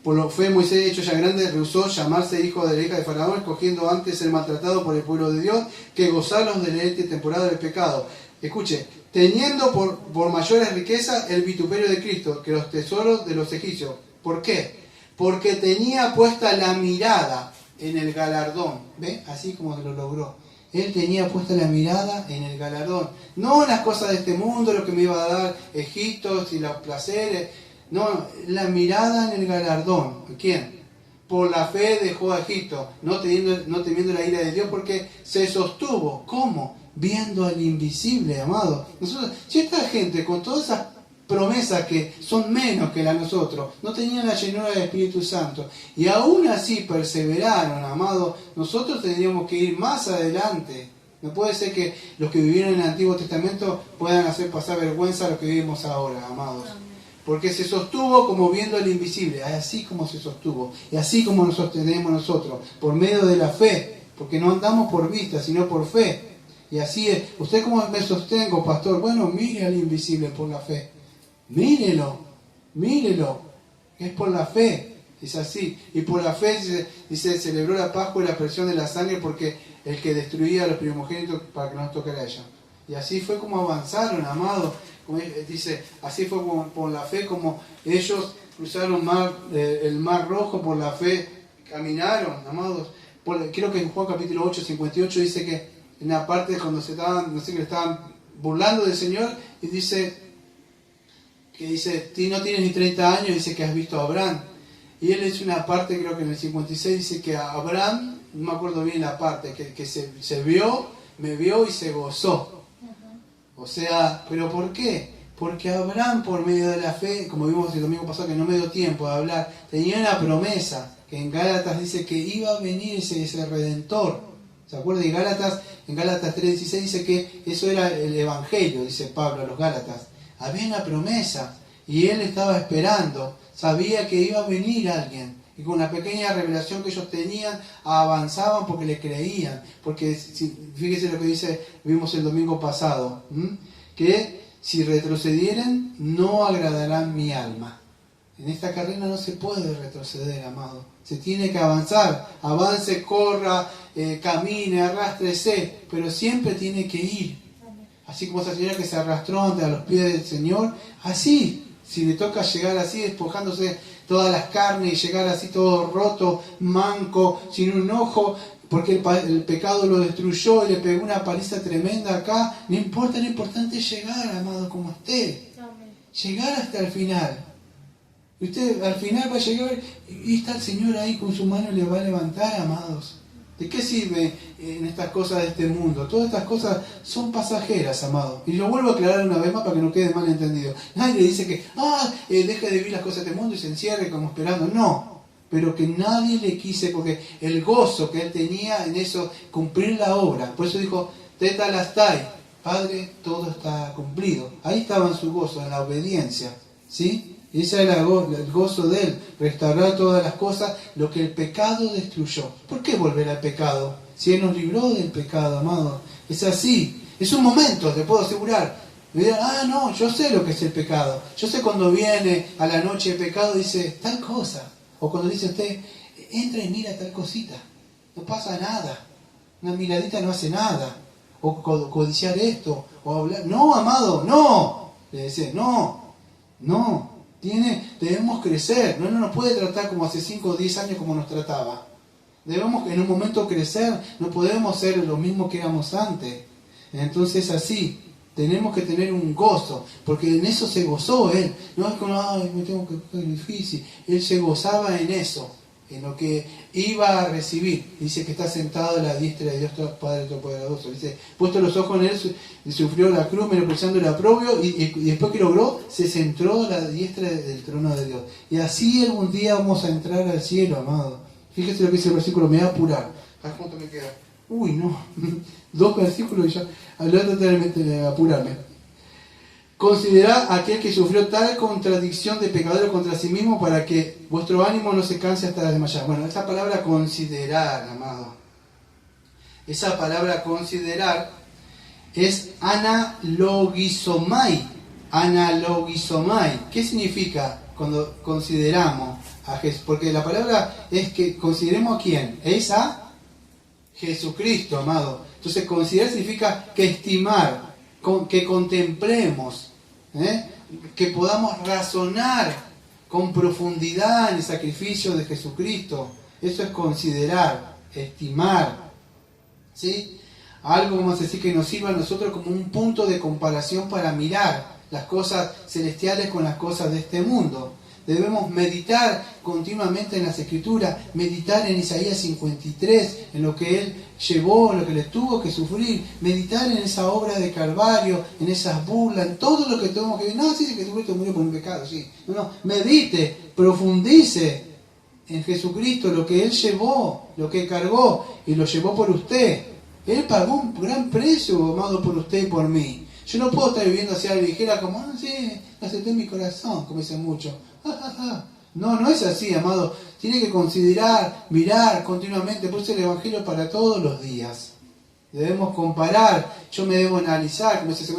por lo fue Moisés hecho ya grande, rehusó llamarse hijo de la hija de Faraón, escogiendo antes ser maltratado por el pueblo de Dios, que gozar los deleites temporales del pecado. Escuche, teniendo por mayores riquezas el vituperio de Cristo, que los tesoros de los egipcios. ¿Por qué? Porque tenía puesta la mirada en el galardón. ¿Ve? Así como lo logró. Él tenía puesta la mirada en el galardón. No en las cosas de este mundo, lo que me iba a dar Egipto y los placeres. No, la mirada en el galardón. ¿Quién? Por la fe dejó a Egipto, no temiendo la ira de Dios, porque se sostuvo. ¿Cómo? Viendo al invisible, amado. Nosotros, si esta gente con todas esas promesas que son menos que las de nosotros, no tenían la llenura del Espíritu Santo, y aún así perseveraron, amado, nosotros tendríamos que ir más adelante. No puede ser que los que vivieron en el Antiguo Testamento puedan hacer pasar vergüenza a los que vivimos ahora, amados. Porque se sostuvo como viendo el invisible, así como se sostuvo, y así como nos sostenemos nosotros, por medio de la fe, porque no andamos por vista, sino por fe. Y así es. ¿Usted cómo me sostengo, pastor? Bueno, mire al invisible por la fe. Mírelo, es por la fe, es así. Y por la fe, dice, celebró la Pascua y la aspersión de la sangre, porque el que destruía a los primogénitos para que no nos tocara a ellos. Y así fue como avanzaron, amados. dice, así fue por la fe como ellos cruzaron el mar rojo, por la fe caminaron, amados. Creo que en Juan capítulo 8, 58 dice que en la parte cuando se estaban, no sé, que le estaban burlando del Señor, y dice, no tienes ni 30 años, dice que has visto a Abraham. Y él dice una parte, creo que en el 56, dice que a Abraham, no me acuerdo bien la parte, que me vio y se gozó. O sea, ¿pero por qué? Porque Abraham, por medio de la fe, como vimos el domingo pasado, que no me dio tiempo de hablar, tenía una promesa, que en Gálatas dice que iba a venir ese Redentor. ¿Se acuerdan? En Gálatas 3:16 dice que eso era el Evangelio, dice Pablo a los Gálatas. Había una promesa y él estaba esperando, sabía que iba a venir alguien. Y con la pequeña revelación que ellos tenían, avanzaban porque le creían. Porque fíjese lo que vimos el domingo pasado, que si retrocedieren, no agradarán mi alma. En esta carrera no se puede retroceder, amado. Se tiene que avanzar. Avance, corra, camine, arrástrese, pero siempre tiene que ir. Así como esa señora que se arrastró ante los pies del Señor, así, si le toca llegar así, despojándose todas las carnes y llegar así todo roto, manco, sin un ojo, porque el pecado lo destruyó y le pegó una paliza tremenda acá, no importa, lo importante es llegar, amado, como esté. Llegar hasta el final. Usted al final va a llegar y está el Señor ahí con su mano y le va a levantar, amados. ¿De qué sirve en estas cosas de este mundo? Todas estas cosas son pasajeras, amados. Y lo vuelvo a aclarar una vez más para que no quede mal entendido. Nadie le dice que deje de vivir las cosas de este mundo y se encierre como esperando. No, pero que nadie le quise, porque el gozo que él tenía en eso, cumplir la obra. Por eso dijo, tetelestai, Padre, todo está cumplido. Ahí estaba en su gozo, en la obediencia, ¿sí? Y ese era el gozo de él, restaurar todas las cosas, lo que el pecado destruyó. ¿Por qué volver al pecado? Si él nos libró del pecado, amado. Es así. Es un momento, te puedo asegurar. Me dirán, no, yo sé lo que es el pecado. Yo sé cuando viene a la noche el pecado, dice tal cosa. O cuando dice usted, entra y mira tal cosita. No pasa nada. Una miradita no hace nada. O codiciar esto, o hablar. No, amado, no. Le dice, no. Debemos crecer, no nos puede tratar como hace 5 o 10 años como nos trataba. Debemos en un momento crecer, no podemos ser lo mismo que éramos antes. Entonces así, tenemos que tener un gozo, porque en eso se gozó él. No es como, me tengo que buscar difícil. Él se gozaba en eso, en lo que iba a recibir. Dice que está sentado a la diestra de Dios Padre Todopoderoso. Dice, puesto los ojos en él, sufrió la cruz, menospreciando el oprobio, y después que logró, se centró a la diestra del trono de Dios. Y así algún día vamos a entrar al cielo, amado. Fíjese lo que dice el versículo, me va a apurar. ¿A cuánto me queda? Uy, no. 2 versículos y ya. Hablando de apurarme. Considerad a aquel que sufrió tal contradicción de pecadores contra sí mismo para que vuestro ánimo no se canse hasta desmayar. Bueno, esa palabra considerar, amado. Esa palabra considerar es analogizomai. Analogizomai. ¿Qué significa cuando consideramos a Jesús? Porque la palabra es que consideremos a quién. Es a Jesucristo, amado. Entonces considerar significa que estimar, que contemplemos. Que podamos razonar con profundidad en el sacrificio de Jesucristo. Eso es considerar, estimar, ¿sí? Algo, vamos a decir, que nos sirva a nosotros como un punto de comparación para mirar las cosas celestiales con las cosas de este mundo. Debemos meditar continuamente en las Escrituras, meditar en Isaías 53, en lo que él llevó, en lo que le tuvo que sufrir, meditar en esa obra de Calvario, en esas burlas, en todo lo que tenemos que ver. No, sí, que Jesucristo murió por un pecado, sí. No, medite, profundice en Jesucristo, lo que él llevó, lo que cargó, y lo llevó por usted. Él pagó un gran precio, amado, por usted y por mí. Yo no puedo estar viviendo así a la ligera como, sí, lo acepté en mi corazón, como dicen muchos. No es así, amado. Tiene que considerar, mirar continuamente. Por eso el Evangelio para todos los días. Debemos comparar. Yo me debo analizar, como dice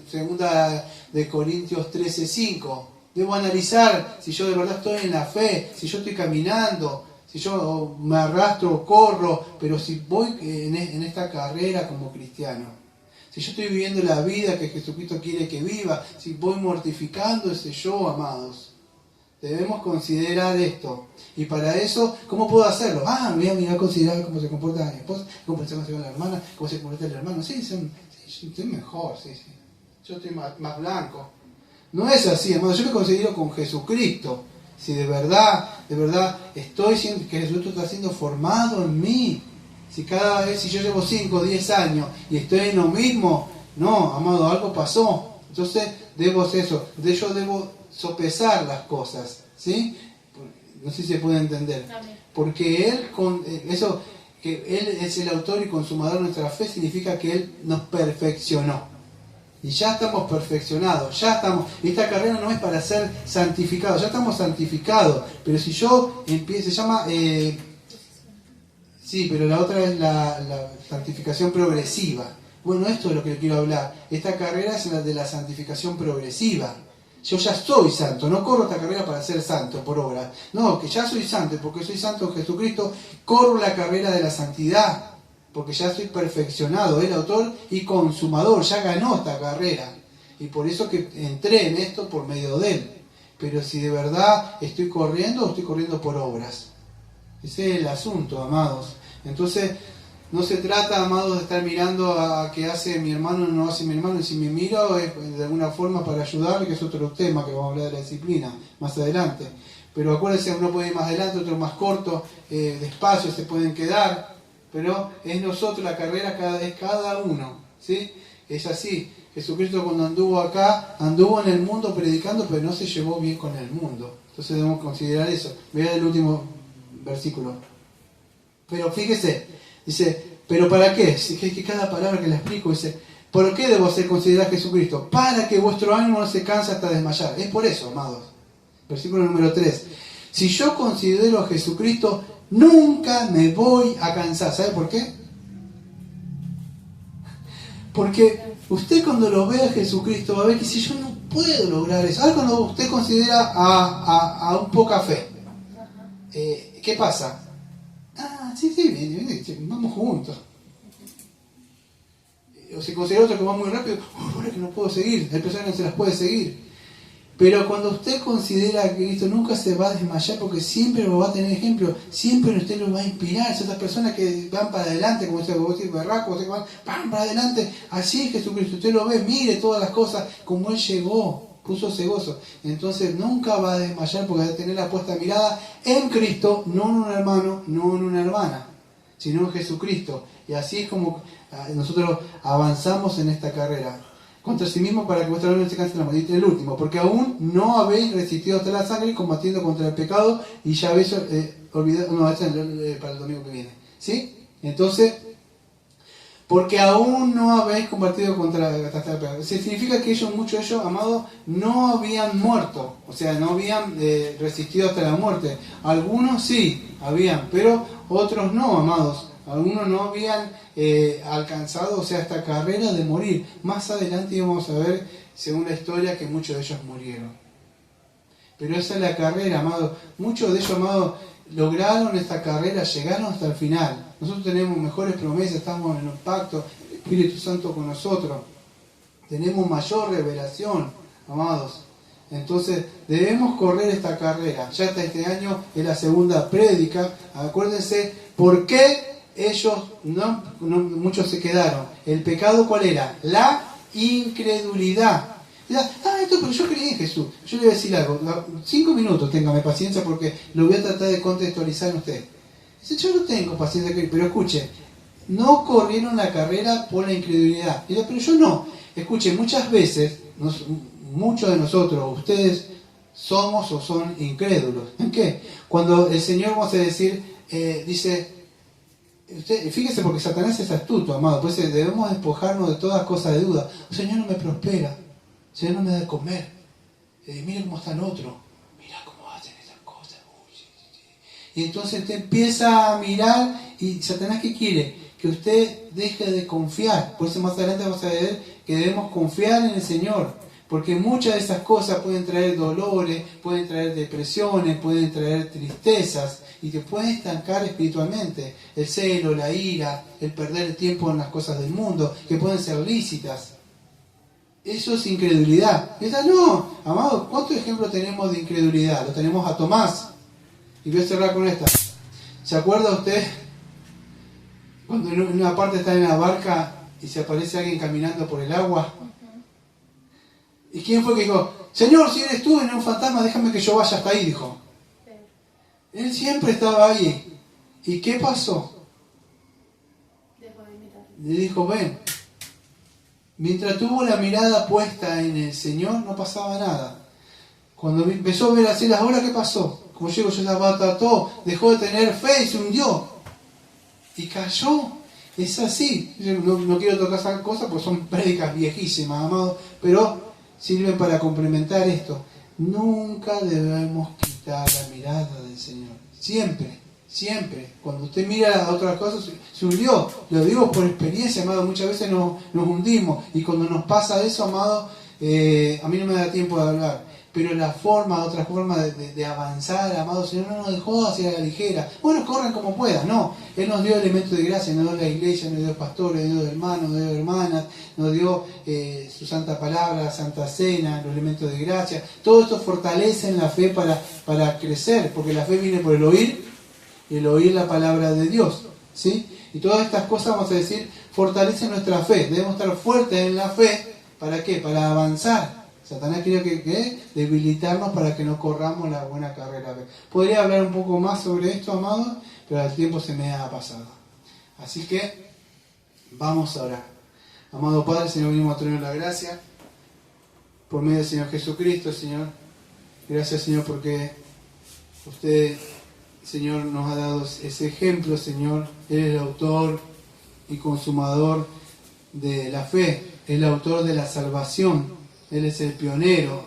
segunda de Corintios 13:5. Debo analizar si yo de verdad estoy en la fe, si yo estoy caminando, si yo me arrastro o corro, pero si voy en esta carrera como cristiano. Si si yo estoy viviendo la vida que Jesucristo quiere que viva, si voy mortificando ese yo, amados. Debemos considerar esto. Y para eso, ¿cómo puedo hacerlo? Me voy a considerar cómo se comporta mi esposa, cómo se comporta la hermana, cómo se comporta el hermano. Sí, yo estoy mejor, sí. Yo estoy más blanco. No es así, hermano. Yo me considero con Jesucristo. Si de verdad estoy siendo, que Jesucristo está siendo formado en mí. Si cada vez, si yo llevo 5 o 10 años y estoy en lo mismo, no, amado, algo pasó. Entonces, debo hacer eso. Entonces yo debo sopesar las cosas, ¿sí? No sé si se puede entender. Porque Él, que Él es el autor y consumador de nuestra fe, significa que Él nos perfeccionó. Y ya estamos perfeccionados, ya estamos. Esta carrera no es para ser santificados, ya estamos santificados. Pero si yo empiezo, se llama... sí, pero la otra es la santificación progresiva. Bueno, esto es lo que quiero hablar. Esta carrera es la de la santificación progresiva. Yo ya soy santo, no corro esta carrera para ser santo por obra. No, que ya soy santo, porque soy santo en Jesucristo, corro la carrera de la santidad, porque ya soy perfeccionado, el autor y consumador, ya ganó esta carrera. Y por eso que entré en esto por medio de Él. Pero si de verdad estoy corriendo, o estoy corriendo por obras. Ese es el asunto, amados. Entonces, no se trata, amados, de estar mirando a qué hace mi hermano o no hace mi hermano. Y si me miro es de alguna forma para ayudarle, que es otro tema que vamos a hablar de la disciplina más adelante. Pero acuérdense, uno puede ir más adelante, otro más corto, despacio se pueden quedar. Pero es nosotros, la carrera es cada uno, ¿sí? Es así. Jesucristo cuando anduvo acá, anduvo en el mundo predicando, pero no se llevó bien con el mundo. Entonces debemos considerar eso. Vean el último versículo. Pero fíjese, dice, ¿pero para qué? Que cada palabra que le explico dice, ¿por qué debo ser considerado Jesucristo? Para que vuestro ánimo no se canse hasta desmayar. Es por eso, amados. Versículo número 3. Si yo considero a Jesucristo, nunca me voy a cansar. ¿Sabe por qué? Porque usted cuando lo ve a Jesucristo va a ver que si yo no puedo lograr eso. Ahora cuando usted considera a un poca fe, ¿qué pasa? Sí, vamos juntos. O se considera otro que va muy rápido, ahora que no puedo seguir, el personaje no se las puede seguir. Pero cuando usted considera a Cristo, nunca se va a desmayar porque siempre lo va a tener ejemplo, siempre usted lo va a inspirar. Esas personas que van para adelante, como decir berraco, que van para adelante, así es Jesucristo. Usted lo ve, mire todas las cosas, como Él llegó, puso ese gozo. Entonces nunca va a desmayar porque va a tener la puesta mirada en Cristo, no en un hermano, no en una hermana, sino en Jesucristo. Y así es como nosotros avanzamos en esta carrera. Contra sí mismo para que vuestra alma no se canse de la muerte. El último, porque aún no habéis resistido hasta la sangre combatiendo contra el pecado y ya habéis olvidado, no, para el domingo que viene, ¿sí? Entonces, porque aún no habéis combatido contra el pecado. Significa que muchos de ellos, amados, no habían muerto, o sea, no habían resistido hasta la muerte. Algunos sí habían, pero otros no, amados. Algunos no habían alcanzado, o sea, esta carrera de morir. Más adelante íbamos a ver, según la historia, que muchos de ellos murieron. Pero esa es la carrera, amado. Muchos de ellos, amados, lograron esta carrera, llegaron hasta el final. Nosotros tenemos mejores promesas, estamos en un pacto, el Espíritu Santo con nosotros. Tenemos mayor revelación, amados. Entonces, debemos correr esta carrera. Ya hasta este año es la segunda prédica. Acuérdense, ¿por qué ellos, muchos se quedaron? ¿El pecado cuál era? La incredulidad. Pero yo creí en Jesús. Yo le voy a decir algo. 5 minutos, téngame paciencia porque lo voy a tratar de contextualizar en usted. Dice, yo no tengo paciencia, pero escuche, no corrieron la carrera por la incredulidad. Dice, pero yo no. Escuche, muchas veces, muchos de nosotros, ustedes, somos o son incrédulos. ¿En qué? Cuando el Señor, vamos a decir, dice... Fíjese, porque Satanás es astuto, amado. Pues debemos despojarnos de todas cosas de duda. El Señor no me prospera, el Señor no me da de comer. Mira cómo está el otro, mira cómo hacen esas cosas. Y entonces usted empieza a mirar y Satanás, ¿qué quiere? Que usted deje de confiar. Por eso más adelante vamos a ver que debemos confiar en el Señor. Porque muchas de esas cosas pueden traer dolores, pueden traer depresiones, pueden traer tristezas y te pueden estancar espiritualmente. El celo, la ira, el perder el tiempo en las cosas del mundo, que pueden ser lícitas. Eso es incredulidad. Y esa no, amado, ¿cuántos ejemplos tenemos de incredulidad? Lo tenemos a Tomás. Y voy a cerrar con esta. ¿Se acuerda usted cuando en una parte está en la barca y se aparece alguien caminando por el agua? ¿Y quién fue que dijo, Señor, si eres tú, en un fantasma, déjame que yo vaya hasta ahí? Dijo. Él siempre estaba ahí. ¿Y qué pasó? Le dijo, ven. Mientras tuvo la mirada puesta en el Señor, no pasaba nada. Cuando empezó a ver así las obras, ¿qué pasó? Como llego yo, la trató, dejó de tener fe y se hundió. Y cayó. Es así. Yo no quiero tocar esas cosas porque son prédicas viejísimas, amados, pero sirven para complementar esto. Nunca debemos quitar la mirada del Señor. Siempre, siempre. Cuando usted mira a otras cosas, se hundió. Lo digo por experiencia, amado. Muchas veces nos hundimos. Y cuando nos pasa eso, amado, a mí no me da tiempo de hablar. Pero la forma, otra forma de avanzar, amado Señor, no nos dejó hacia la ligera. Bueno, corran como puedan, no. Él nos dio elementos de gracia, nos dio la iglesia, nos dio pastores, nos dio hermanos, nos dio hermanas, nos dio su santa palabra, santa cena, los elementos de gracia. Todo esto fortalece en la fe para crecer, porque la fe viene por el oír, y el oír la palabra de Dios, ¿sí? Y todas estas cosas, vamos a decir, fortalecen nuestra fe. Debemos estar fuertes en la fe, ¿para qué? Para avanzar. Satanás quiere que debilitarnos para que no corramos la buena carrera. Podría hablar un poco más sobre esto, amado, pero el tiempo se me ha pasado. Así que vamos a orar. Amado Padre, Señor, venimos a traer la gracia por medio del Señor Jesucristo, Señor. Gracias, Señor, porque usted, Señor, nos ha dado ese ejemplo, Señor. Él es el autor y consumador de la fe, el autor de la salvación. Él es el pionero,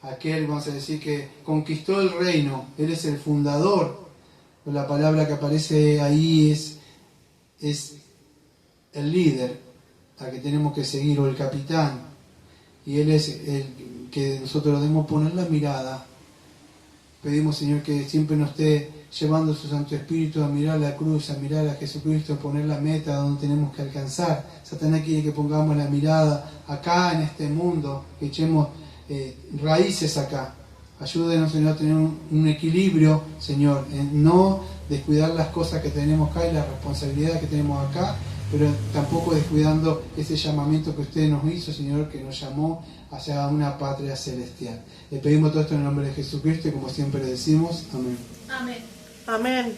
aquel, vamos a decir, que conquistó el reino. Él es el fundador. La palabra que aparece ahí es el líder al que tenemos que seguir, o el capitán. Y Él es el que nosotros debemos poner la mirada. Pedimos, Señor, que siempre nos esté llevando su Santo Espíritu a mirar la cruz, a mirar a Jesucristo, a poner la meta donde tenemos que alcanzar. Satanás quiere que pongamos la mirada acá en este mundo, que echemos raíces acá. Ayúdenos, Señor, a tener un equilibrio, Señor, en no descuidar las cosas que tenemos acá y las responsabilidades que tenemos acá, pero tampoco descuidando ese llamamiento que usted nos hizo, Señor, que nos llamó hacia una patria celestial. Le pedimos todo esto en el nombre de Jesucristo y como siempre decimos, amén. Amén. Amén.